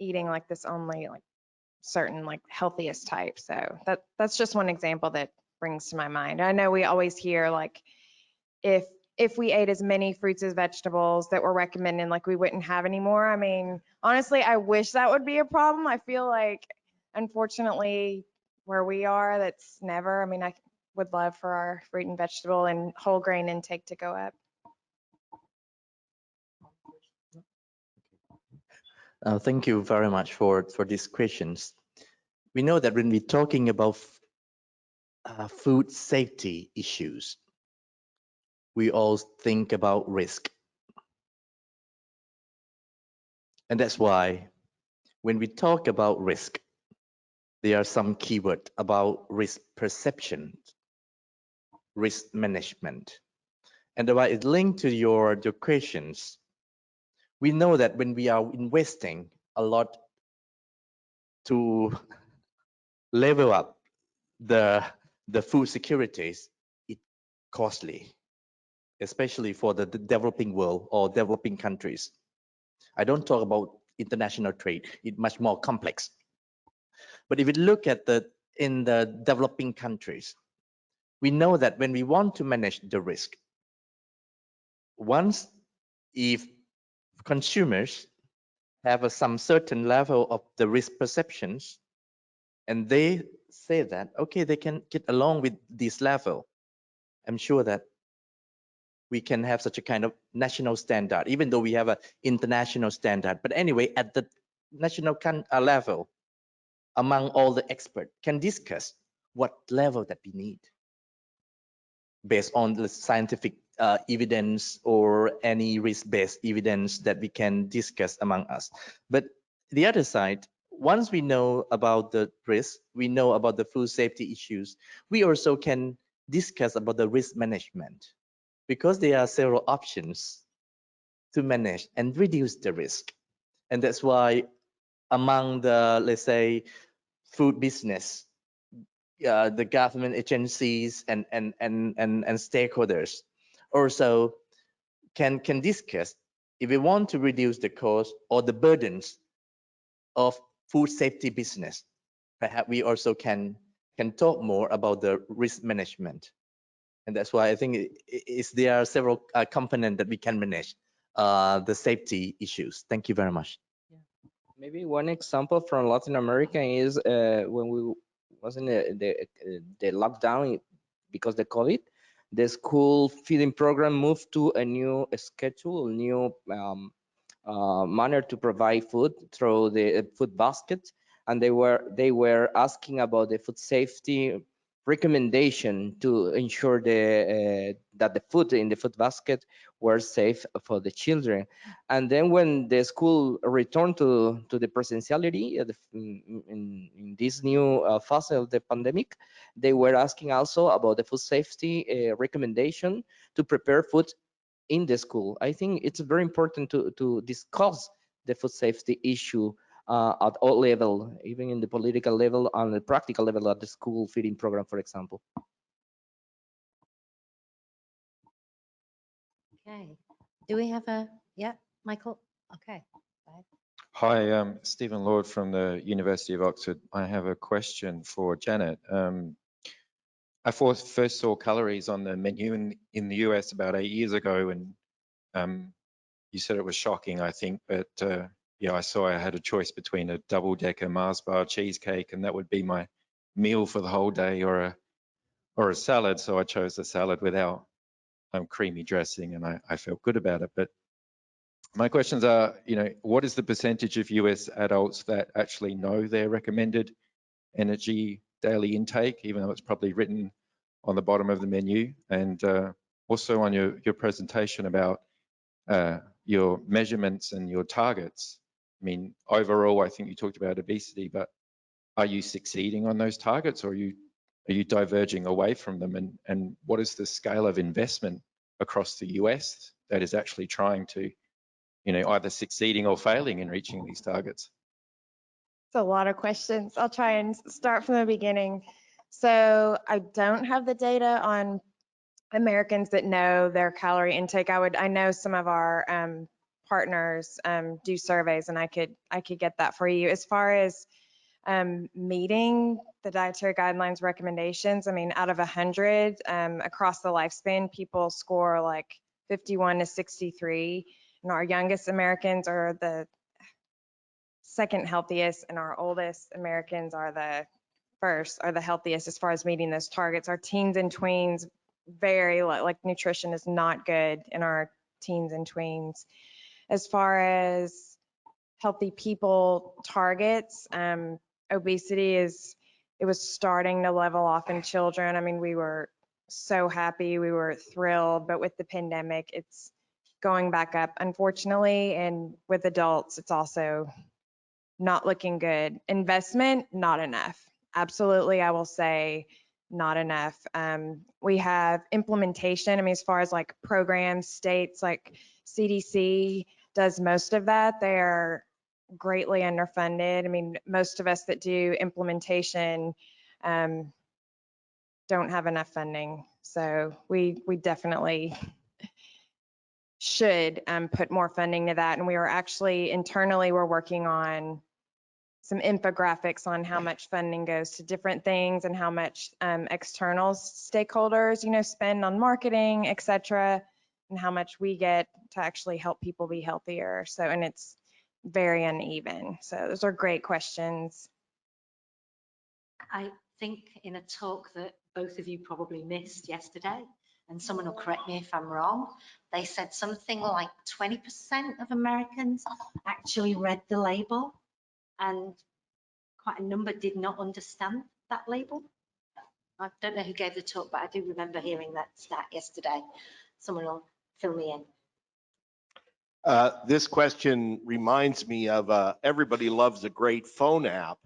eating like this only like certain like healthiest type. So that's just one example that brings to my mind. I know we always hear like if we ate as many fruits as vegetables that were recommended, like we wouldn't have any more. I mean, honestly, I wish that would be a problem. I feel like, unfortunately, where we are, that's never. I mean, I would love for our fruit and vegetable and whole grain intake to go up. Thank you very much for these questions. We know that when we're talking about food safety issues, we all think about risk. And that's why when we talk about risk, there are some keywords about risk perception, risk management. And why it's linked to your questions, we know that when we are investing a lot to level up the food securities, it's costly, especially for the developing world or developing countries. I don't talk about international trade, it's much more complex. But if you look at in the developing countries, we know that when we want to manage the risk, once if consumers have some certain level of the risk perceptions, and they say that, okay, they can get along with this level, I'm sure that we can have such a kind of national standard, even though we have an international standard. But anyway, at the national level, among all the experts, can discuss what level that we need based on the scientific evidence or any risk-based evidence that we can discuss among us. But the other side, once we know about the risk, we know about the food safety issues, we also can discuss about the risk management, because there are several options to manage and reduce the risk. And that's why among the, let's say, food business, the government agencies and stakeholders also can discuss if we want to reduce the cost or the burdens of food safety business. Perhaps we also can talk more about the risk management. And that's why I think there are several components that we can manage the safety issues. Thank you very much. Maybe one example from Latin America is when we was in the lockdown because the COVID, the school feeding program moved to a new schedule, new manner to provide food through the food basket, and they were asking about the food safety recommendation to ensure that the food in the food basket were safe for the children. And then when the school returned to the presentiality in this new phase of the pandemic, they were asking also about the food safety recommendation to prepare food in the school. I think it's very important to discuss the food safety issue at all level, even in the political level and the practical level at the school feeding program, for example. Okay. Do we have Michael? Okay. Hi, Stephen Lord from the University of Oxford. I have a question for Janet. I first saw calories on the menu in the US about 8 years ago, and you said it was shocking, I think, but yeah, I saw I had a choice between a double-decker Mars bar cheesecake, and that would be my meal for the whole day, or a salad. So I chose the salad without creamy dressing, and I felt good about it. But my questions are, what is the percentage of US adults that actually know their recommended energy daily intake, even though it's probably written on the bottom of the menu? And also on your presentation about your measurements and your targets. I mean, overall, I think you talked about obesity, but are you succeeding on those targets, or are you diverging away from them? And what is the scale of investment across the US that is actually trying to, either succeeding or failing in reaching these targets? It's a lot of questions. I'll try and start from the beginning. So I don't have the data on Americans that know their calorie intake. I know some of our partners do surveys, and I could get that for you. As far as meeting the dietary guidelines recommendations, I mean, out of 100 across the lifespan, people score like 51 to 63, and our youngest Americans are the second healthiest, and our oldest Americans are the healthiest as far as meeting those targets. Our teens and tweens, very like nutrition is not good in our teens and tweens. As far as healthy people targets, obesity it was starting to level off in children. I mean, we were so happy, we were thrilled, but with the pandemic, it's going back up, unfortunately. And with adults, it's also not looking good. Investment, not enough. Absolutely, I will say not enough. We have implementation. I mean, as far as like programs, states like CDC does most of that. They're greatly underfunded. I mean, most of us that do implementation don't have enough funding. So we definitely should put more funding to that. And we are actually internally, we're working on some infographics on how much funding goes to different things and how much external stakeholders, spend on marketing, et cetera, and how much we get to actually help people be healthier. So, and it's very uneven. So those are great questions. I think in a talk that both of you probably missed yesterday, and someone will correct me if I'm wrong, they said something like 20% of Americans actually read the label, and quite a number did not understand that label. I don't know who gave the talk, but I do remember hearing that stat yesterday. Someone will fill me in. This question reminds me of everybody loves a great phone app.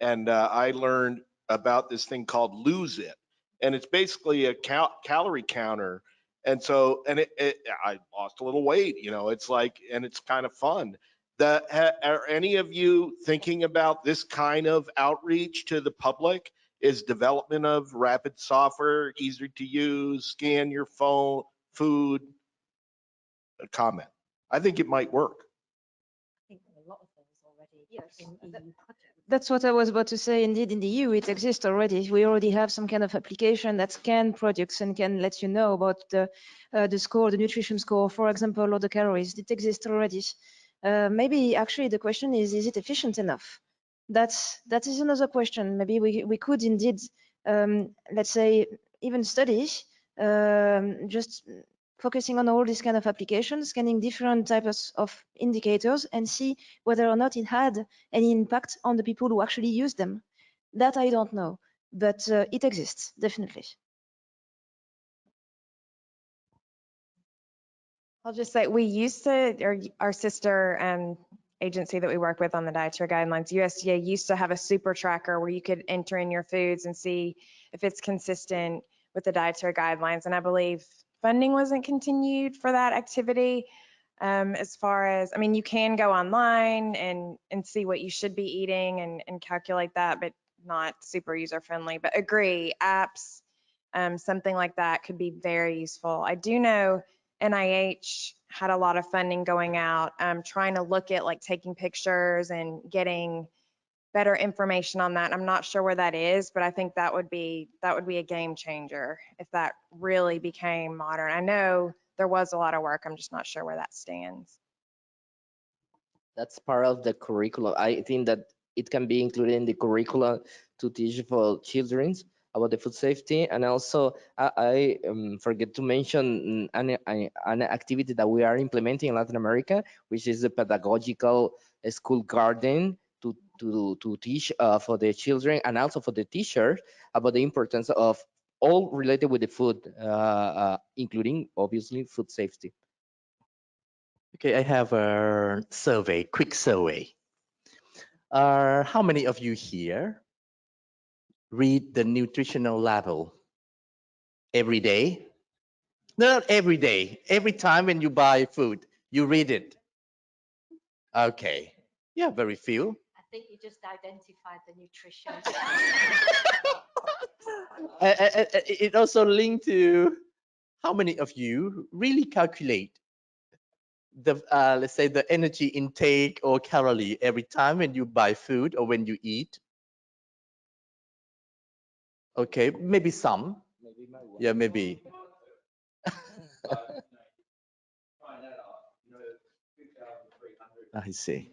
And I learned about this thing called Lose It. And it's basically a calorie counter. And so, I lost a little weight, it's like, and it's kind of fun. Are any of you thinking about this kind of outreach to the public? Is development of rapid software, easier to use, scan your phone, food? A comment. I think it might work. I think there are a lot of those already. Yes. In EU projects. That's what I was about to say. Indeed, in the EU, it exists already. We already have some kind of application that scan products and can let you know about the score, the nutrition score, for example, or the calories. It exists already. Maybe actually the question is it efficient enough? That is another question. Maybe we could indeed, let's say, even study just focusing on all these kind of applications, scanning different types of indicators and see whether or not it had any impact on the people who actually use them. That I don't know. but it exists, definitely. I'll just say we used to, or our sister agency that we work with on the dietary guidelines, USDA, used to have a super tracker where you could enter in your foods and see if it's consistent with the dietary guidelines. And I believe funding wasn't continued for that activity. As far as, I mean, you can go online and see what you should be eating and calculate that, but not super user friendly. But agree, apps, something like that could be very useful. I do know NIH had a lot of funding going out, trying to look at like taking pictures and getting better information on that. I'm not sure where that is, but I think that would be a game changer if that really became modern. I know there was a lot of work. I'm just not sure where that stands. That's part of the curriculum. I think that it can be included in the curriculum to teach for children about the food safety. And also, I forget to mention an activity that we are implementing in Latin America, which is the pedagogical school garden to teach for the children and also for the teachers about the importance of all related with the food, including obviously food safety. Okay, I have a survey, quick survey. How many of you here read the nutritional label every day? No, not every day. Every time when you buy food, you read it. Okay. Yeah, very few. I think you just identified the nutrition. It also linked to how many of you really calculate the let's say the energy intake or calorie every time when you buy food or when you eat. Okay, maybe some. Yeah, maybe. I see.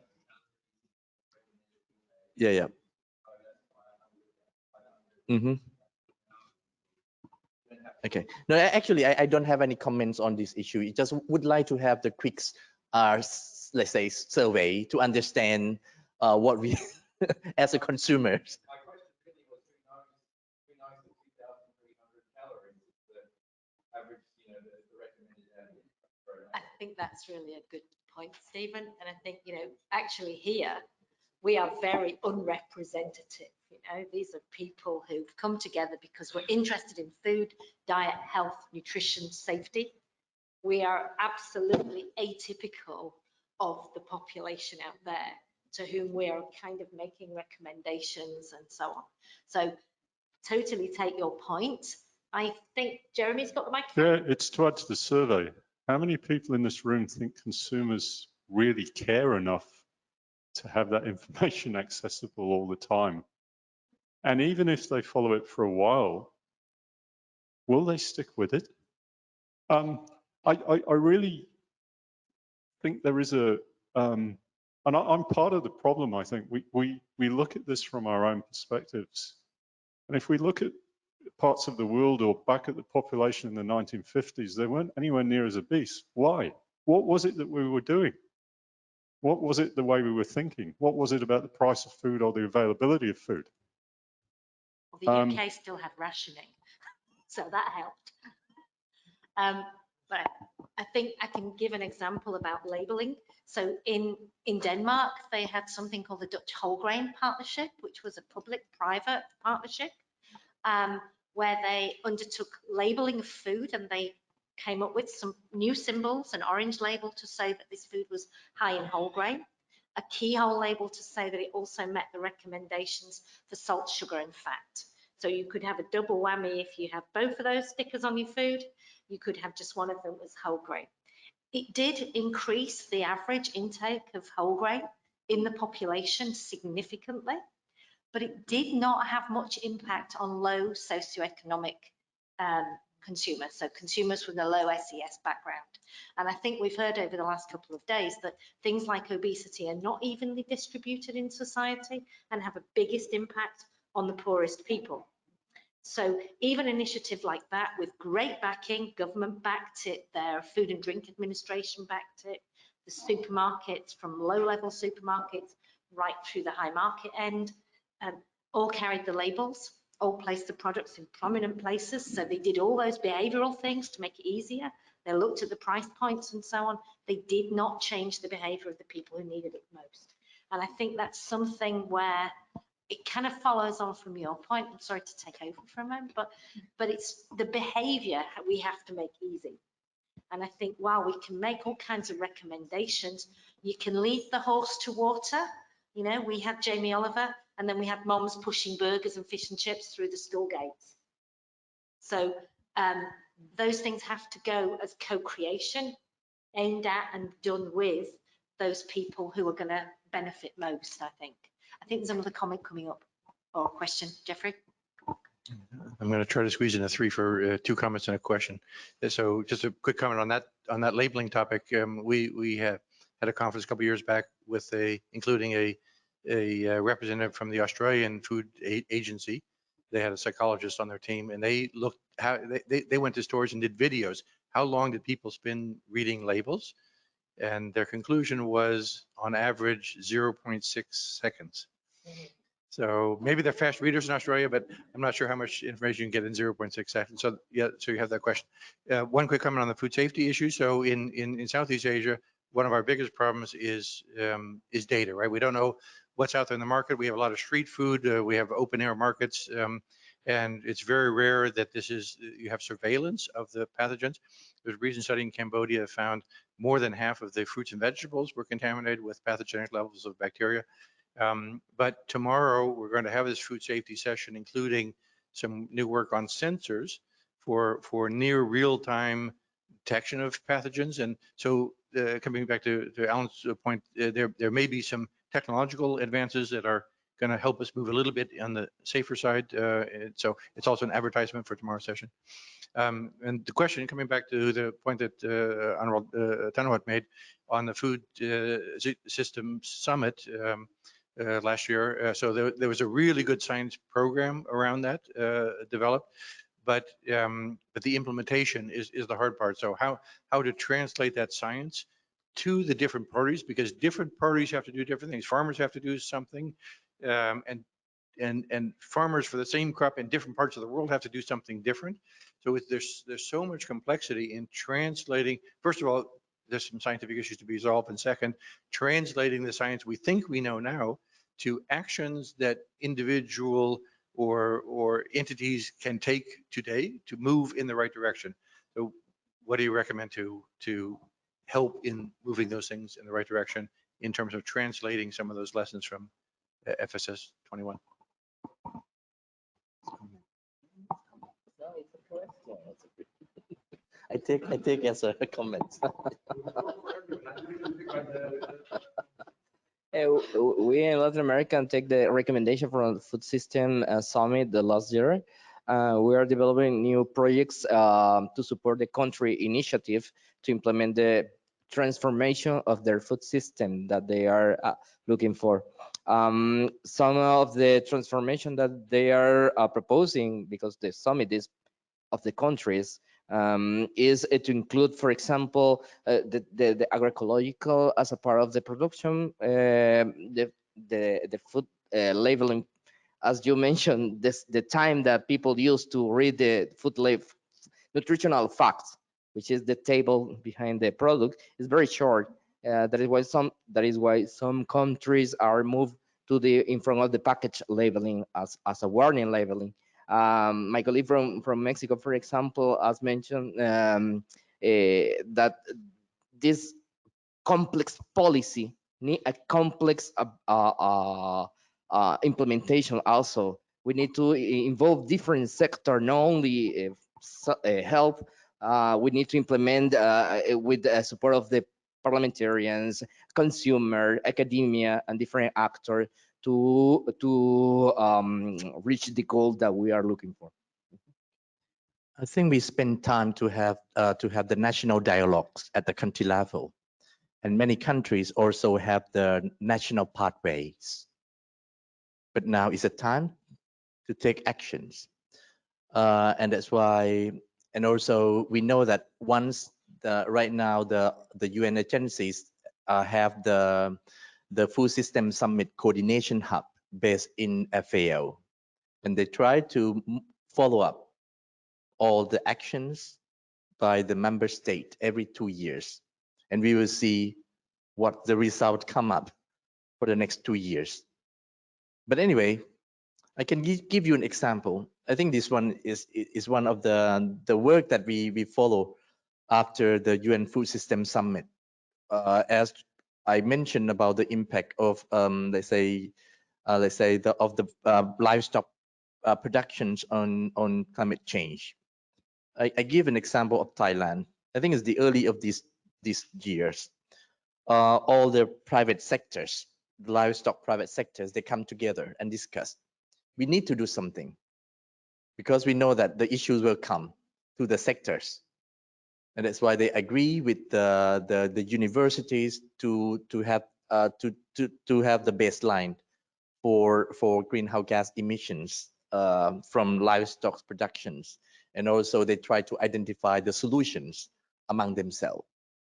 Yeah, yeah. Mm-hmm. Okay. No, actually, I don't have any comments on this issue. I just would like to have the quick, let's say, survey to understand what we, as a consumers. I think that's really a good point, Stephen. And I think, actually here, we are very unrepresentative. These are people who've come together because we're interested in food, diet, health, nutrition, safety. We are absolutely atypical of the population out there to whom we are kind of making recommendations and so on. So totally take your point. I think Jeremy's got the microphone. Yeah, it's to add to the survey. How many people in this room think consumers really care enough to have that information accessible all the time? And even if they follow it for a while, will they stick with it? I really think there is and I'm part of the problem. I think we look at this from our own perspectives. And if we look at parts of the world or back at the population in the 1950s, they weren't anywhere near as obese. Why? What was it that we were doing? What was it the way we were thinking? What was it about the price of food or the availability of food? Well, the UK still had rationing, so that helped. But I think I can give an example about labeling. So in Denmark, they had something called the Dutch Whole Grain Partnership, which was a public-private partnership, where they undertook labeling of food, and they came up with some new symbols, an orange label to say that this food was high in whole grain, a keyhole label to say that it also met the recommendations for salt, sugar, and fat. So you could have a double whammy if you have both of those stickers on your food. You could have just one of them as whole grain. It did increase the average intake of whole grain in the population significantly, but it did not have much impact on low socioeconomic consumers, so consumers with a low SES background. And I think we've heard over the last couple of days that things like obesity are not evenly distributed in society and have a biggest impact on the poorest people. So even an initiative like that with great backing, government backed it, their Food and Drink Administration backed it, the supermarkets from low-level supermarkets right through the high market end, all carried the labels. all place the products in prominent places. So they did all those behavioral things to make it easier. They looked at the price points and so on. They did not change the behavior of the people who needed it most. And I think that's something where it kind of follows on from your point. I'm sorry to take over for a moment, but it's the behavior we have to make easy. And I think while we can make all kinds of recommendations, you can lead the horse to water. You know, we had Jamie Oliver, and then we had moms pushing burgers and fish and chips through the school gates. So those things have to go as co-creation, aimed at and done with those people who are going to benefit most, I think. I think there's another comment coming up, or a question. Jeffrey? I'm going to try to squeeze in a three for two comments and a question. So just a quick comment on that labeling topic. We have had a conference a couple of years back with including a representative from the Australian Food Agency. They had a psychologist on their team, and they looked how they went to stores and did videos. How long did people spend reading labels? And their conclusion was, on average, 0.6 seconds. So maybe they're fast readers in Australia, but I'm not sure how much information you can get in 0.6 seconds. So yeah, so you have that question. One quick comment on the food safety issue. So in Southeast Asia, one of our biggest problems is data, right? We don't know what's out there in the market. We have a lot of street food. We have open air markets, and it's very rare that you have surveillance of the pathogens. There's a recent study in Cambodia that found more than half of the fruits and vegetables were contaminated with pathogenic levels of bacteria. But tomorrow we're going to have this food safety session, including some new work on sensors for near real-time detection of pathogens. And so coming back to Alan's point, there may be some technological advances that are going to help us move a little bit on the safer side. So it's also an advertisement for tomorrow's session. And the question, coming back to the point that Honorable Tanawat made on the food system summit, last year. So there was a really good science program around that developed, but the implementation is the hard part. So how to translate that science to the different parties, because different parties have to do different things. Farmers have to do something, and farmers for the same crop in different parts of the world have to do something different. So there's so much complexity in translating. First of all, there's some scientific issues to be resolved, and second, translating the science we think we know now to actions that individual or entities can take today to move in the right direction. So what do you recommend to help in moving those things in the right direction in terms of translating some of those lessons from FSS 21? I take as a comment. We in Latin America take the recommendation from the Food System Summit the last year. We are developing new projects to support the country initiative to implement the transformation of their food system that they are looking for. Some of the transformation that they are proposing, because the summit is of the countries, is to include, for example, the agroecological as a part of the production, the food labeling, as you mentioned, the time that people use to read the food nutritional facts, which is the table behind the product, is very short. That is why some countries are moved to in front of the package labeling as a warning labeling. My colleague from Mexico, for example, has mentioned that this complex policy need a complex implementation also. We need to involve different sectors, not only health. We need to implement with the support of the parliamentarians, consumer, academia, and different actors to reach the goal that we are looking for. I think we spend time to have the national dialogues at the country level, and many countries also have the national pathways. But now is the time to take actions, and that's why. And also, we know that once right now the UN agencies have the Food System Summit Coordination Hub based in FAO. and they try to follow up all the actions by the member state every 2 years, and we will see what the result come up for the next 2 years. But anyway, I can give you an example. I think this one is one of the work that we follow after the UN Food System Summit. As I mentioned about the impact of let's say the livestock productions on climate change. I give an example of Thailand. I think it's the early of these years. All the private sectors, the livestock private sectors, they come together and discuss. We need to do something because we know that the issues will come to the sectors, and that's why they agree with the universities to have the baseline for greenhouse gas emissions from livestock productions, and also they try to identify the solutions among themselves,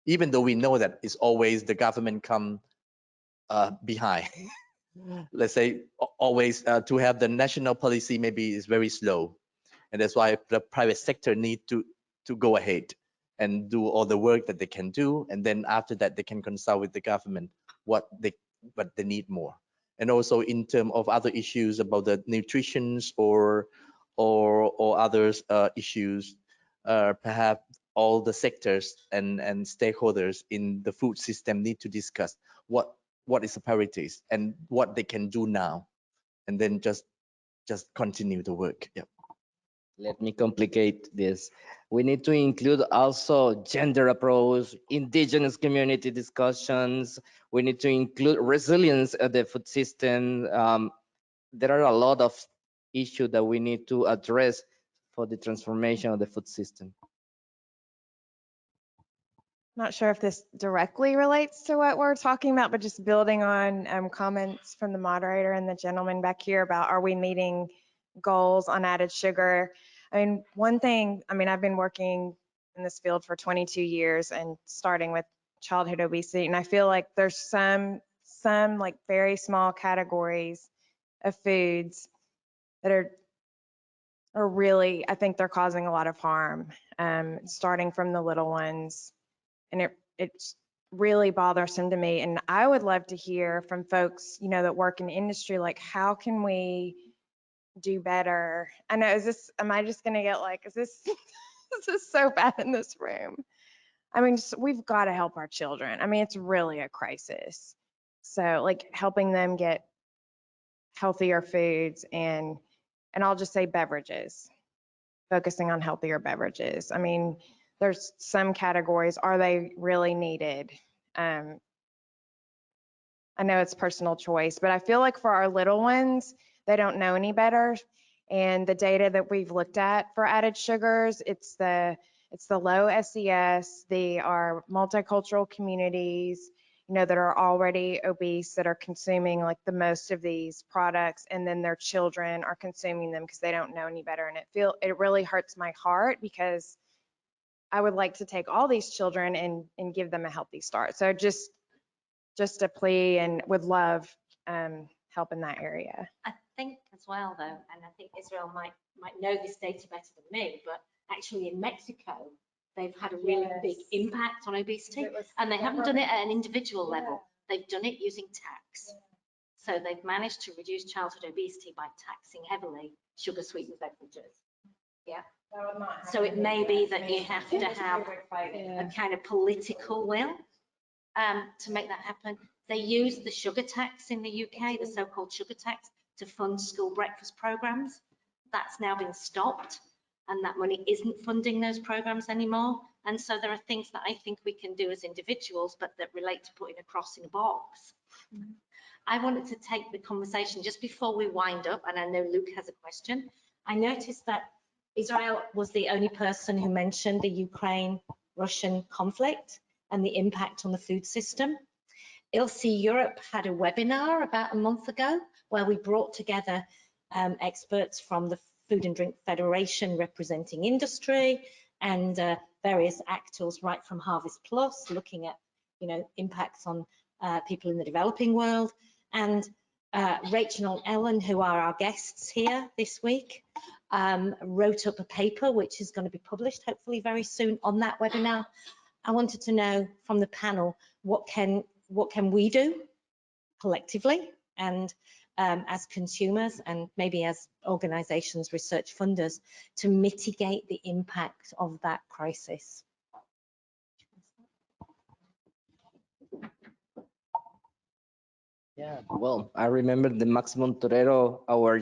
even though we know that it's always the government come behind. Let's say always to have the national policy maybe is very slow, and that's why the private sector need to go ahead and do all the work that they can do, and then after that they can consult with the government what they need more. And also in terms of other issues about the nutrition or others issues, perhaps all the sectors and stakeholders in the food system need to discuss what is the priorities and what they can do now, and then just continue the work. Yeah. Let me complicate this. We need to include also gender approach, indigenous community discussions. We need to include resilience of the food system. There are a lot of issues that we need to address for the transformation of the food system. Not sure if this directly relates to what we're talking about, but just building on comments from the moderator and the gentleman back here about, are we meeting goals on added sugar? I mean, one thing, I mean, I've been working in this field for 22 years and starting with childhood obesity, and I feel like there's some like very small categories of foods that are really, I think they're causing a lot of harm, starting from the little ones. And it's really bothersome to me. And I would love to hear from folks, you know, that work in the industry, like, how can we do better? I know, am I just gonna get like, is this so bad in this room? I mean, we've got to help our children. I mean, it's really a crisis. So like helping them get healthier foods and I'll just say beverages, focusing on healthier beverages. I mean, there's some categories, are they really needed? I know it's personal choice, but I feel like for our little ones, they don't know any better. And the data that we've looked at for added sugars, it's the low SES, they are multicultural communities, you know, that are already obese, that are consuming like the most of these products, and then their children are consuming them because they don't know any better. And it really hurts my heart, because I would like to take all these children and give them a healthy start. So just a plea, and would love help in that area. I think as well though, and I think Israel might know this data better than me, but actually in Mexico, they've had a really big impact on obesity, and they haven't done it at an individual level. They've done it using tax. So they've managed to reduce childhood obesity by taxing heavily sugar sweetened beverages. Yeah. So it may be that you have to have a kind of political will to make that happen. They use the sugar tax in the UK, the so-called sugar tax, to fund school breakfast programs. That's now been stopped, and that money isn't funding those programs anymore. And so there are things that I think we can do as individuals, but that relate to putting a cross in a box. I wanted to take the conversation just before we wind up, and I know Luke has a question. I noticed that Israel was the only person who mentioned the Ukraine-Russian conflict and the impact on the food system. ILSI Europe had a webinar about a month ago where we brought together experts from the Food and Drink Federation representing industry and various actors right from Harvest Plus, looking at, you know, impacts on people in the developing world. And Rachel and Ellen, who are our guests here this week, wrote up a paper which is going to be published hopefully very soon on that webinar. I wanted to know from the panel, what can we do collectively and as consumers and maybe as organisations, research funders, to mitigate the impact of that crisis? Yeah, well, I remember the Maximum Torero, our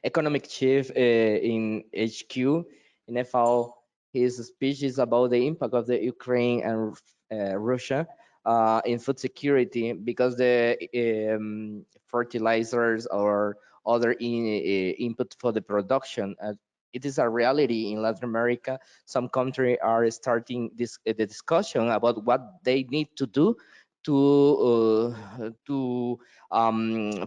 economic chief in HQ in FAO. His speech is about the impact of the Ukraine and Russia in food security, because the fertilizers or other input for the production. It is a reality in Latin America. Some countries are starting the discussion about what they need to do to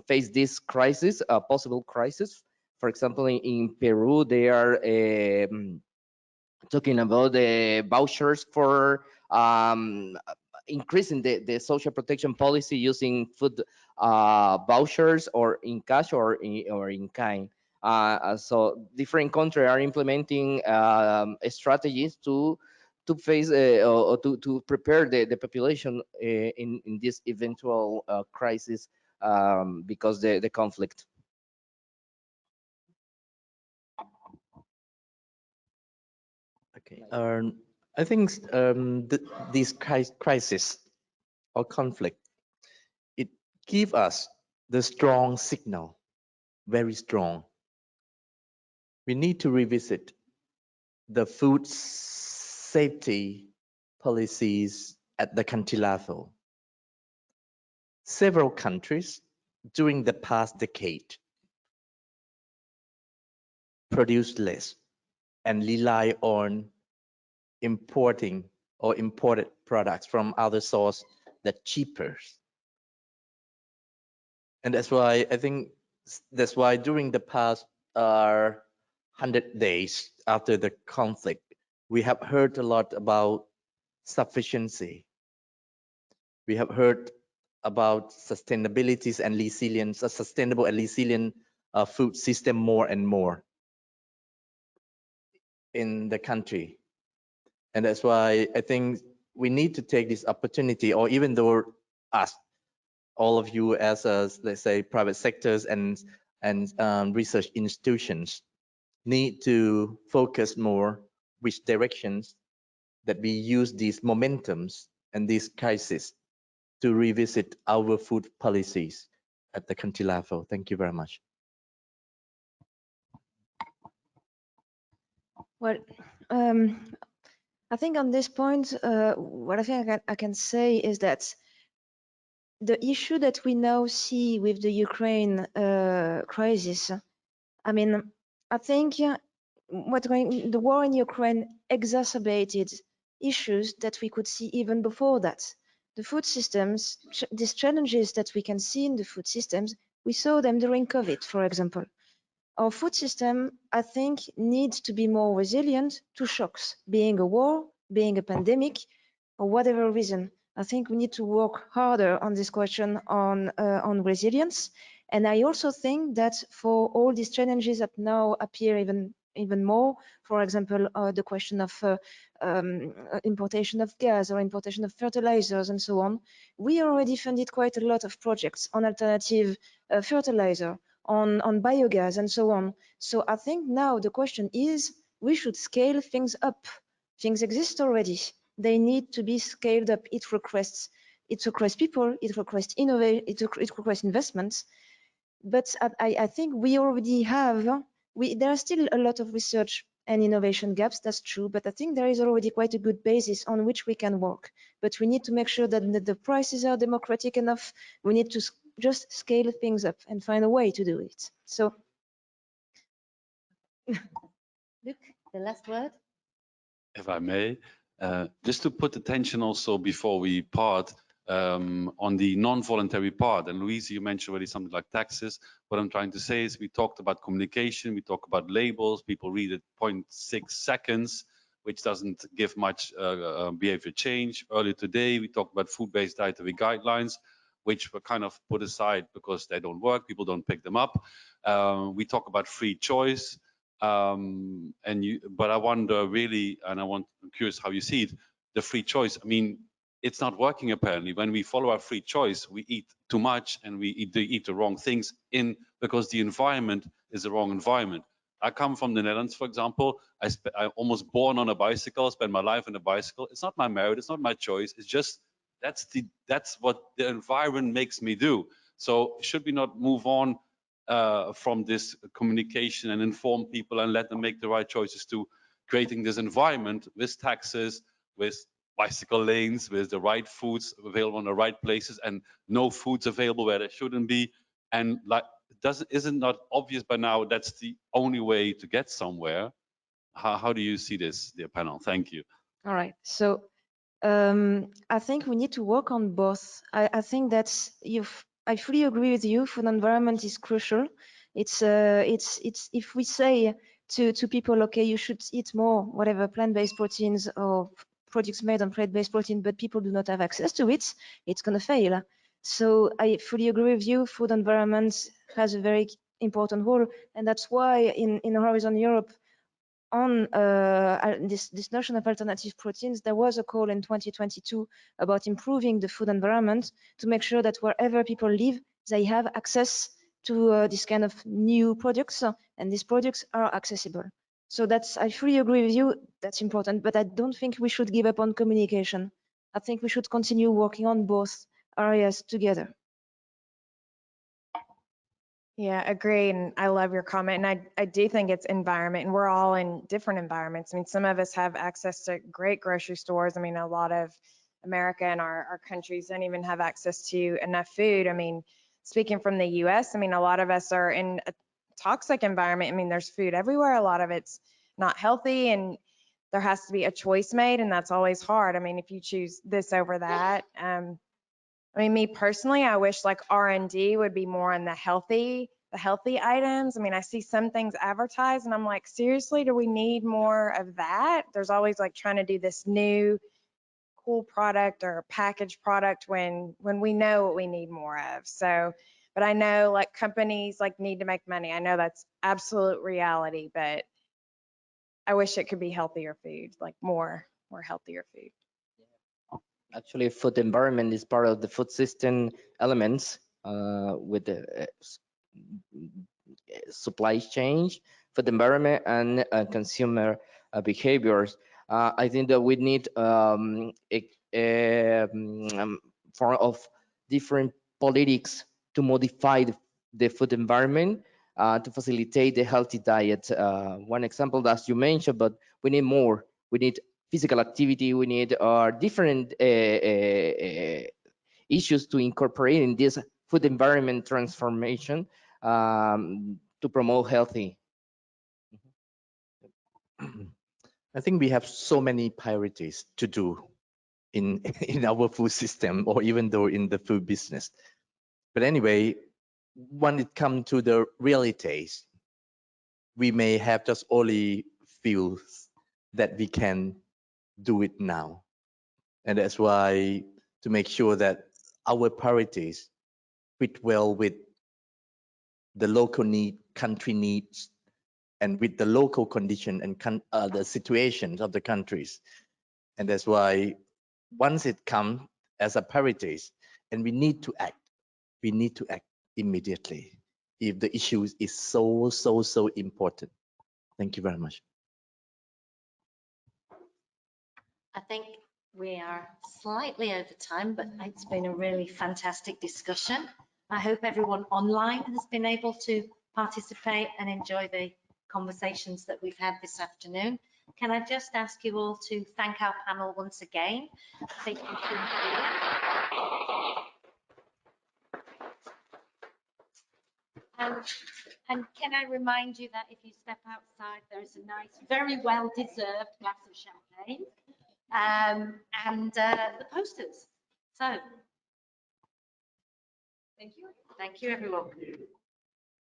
face this crisis, a possible crisis. For example, in Peru, they are talking about the vouchers for increasing the social protection policy using food vouchers, or in cash or in kind. So different countries are implementing strategies to face or to prepare the population in this eventual crisis, because the conflict. Okay. I think this crisis or conflict, it gives us the strong signal, very strong. We need to revisit the food safety policies at the country level. Several countries during the past decade produced less and rely on importing or imported products from other sources that cheaper. And that's why I think during the past 100 days after the conflict, we have heard a lot about sufficiency. We have heard about sustainability and resilience, a sustainable and resilient food system more and more in the country. And that's why I think we need to take this opportunity, or even though us, all of you as let's say private sectors and research institutions, need to focus more which directions that we use these momentums and these crises to revisit our food policies at the country level. Thank you very much. Well, I think on this point, what I think I can say is that the issue that we now see with the Ukraine crisis, I mean, I think the war in Ukraine exacerbated issues that we could see even before that. The food systems, these challenges that we can see in the food systems, we saw them during COVID, for example. Our food system, I think, needs to be more resilient to shocks, being a war, being a pandemic, or whatever reason. I think we need to work harder on this question on resilience. And I also think that for all these challenges that now appear even more, for example, the question of importation of gas or importation of fertilizers and so on, we already funded quite a lot of projects on alternative fertilizer, on biogas and so on. So I think now the question is, we should scale things up. Things exist already. They need to be scaled up. It requests people, it requests innovation, it requests investments. But I think we already have, there are still a lot of research and innovation gaps, that's true, but I think there is already quite a good basis on which we can work. But we need to make sure that the prices are democratic enough. We need to just scale things up and find a way to do it. So, Luc, the last word. If I may, just to put attention also before we part on the non-voluntary part. And Louise, you mentioned already something like taxes. What I'm trying to say is we talked about communication, we talk about labels, people read it 0.6 seconds, which doesn't give much behavior change. Earlier today, we talked about food-based dietary guidelines. which were kind of put aside because they don't work, people don't pick them up. We talk about free choice, but I wonder really, and I'm curious how you see it, the free choice. I mean, it's not working apparently. When we follow our free choice, we eat too much and we eat the wrong things because the environment is the wrong environment. I come from the Netherlands, for example. I'm almost born on a bicycle, spend my life on a bicycle. It's not my merit, it's not my choice. It's just that's what the environment makes me do. So should we not move on from this communication and inform people and let them make the right choices to creating this environment with taxes, with bicycle lanes, with the right foods available in the right places, and no foods available where they shouldn't be, and like. Isn't not obvious by now that's the only way to get somewhere? How do you see this, dear panel? Thank you. All right. So I think we need to work on both. I think that's I fully agree with you. Food environment is crucial. It's if we say to people, okay, you should eat more whatever plant-based proteins or products made on plant-based protein, but people do not have access to it, it's going to fail. So I fully agree with you. Food environment has a very important role, and that's why in Horizon Europe, on this notion of alternative proteins, there was a call in 2022 about improving the food environment to make sure that wherever people live, they have access to this kind of new products, and these products are accessible. So I fully agree with you, that's important, but I don't think we should give up on communication. I think we should continue working on both areas together. Yeah, agree. And I love your comment. And I do think it's environment, and we're all in different environments. I mean, some of us have access to great grocery stores. I mean, a lot of America and our countries don't even have access to enough food. I mean, speaking from the US, I mean, a lot of us are in a toxic environment. I mean, there's food everywhere. A lot of it's not healthy, and there has to be a choice made, and that's always hard. I mean, if you choose this over that, I mean, me personally, I wish like R&D would be more on the healthy items. I mean, I see some things advertised and I'm like, seriously, do we need more of that? There's always like trying to do this new cool product or packaged product when we know what we need more of. So, but I know like companies like need to make money. I know that's absolute reality, but I wish it could be healthier food, like more healthier food. Actually, food environment is part of the food system elements with the supply chain, food environment, and consumer behaviors. I think that we need a form of different politics to modify the food environment to facilitate the healthy diet. One example that you mentioned, but we need more. We need physical activity. We need different issues to incorporate in this food environment transformation to promote healthy. I think we have so many priorities to do in our food system, or even though in the food business. But anyway, when it comes to the realities, we may have just only few that we can do it now. And that's why to make sure that our priorities fit well with the local need, country needs, and with the local condition and the situations of the countries. And that's why once it comes as a priorities, and we need to act immediately if the issue is so important. Thank you very much. I think we are slightly over time, but it's been a really fantastic discussion. I hope everyone online has been able to participate and enjoy the conversations that we've had this afternoon. Can I just ask you all to thank our panel once again? I think you can hear. And can I remind you that if you step outside, there is a nice, very well-deserved glass of champagne and the posters. So, thank you. Thank you, everyone.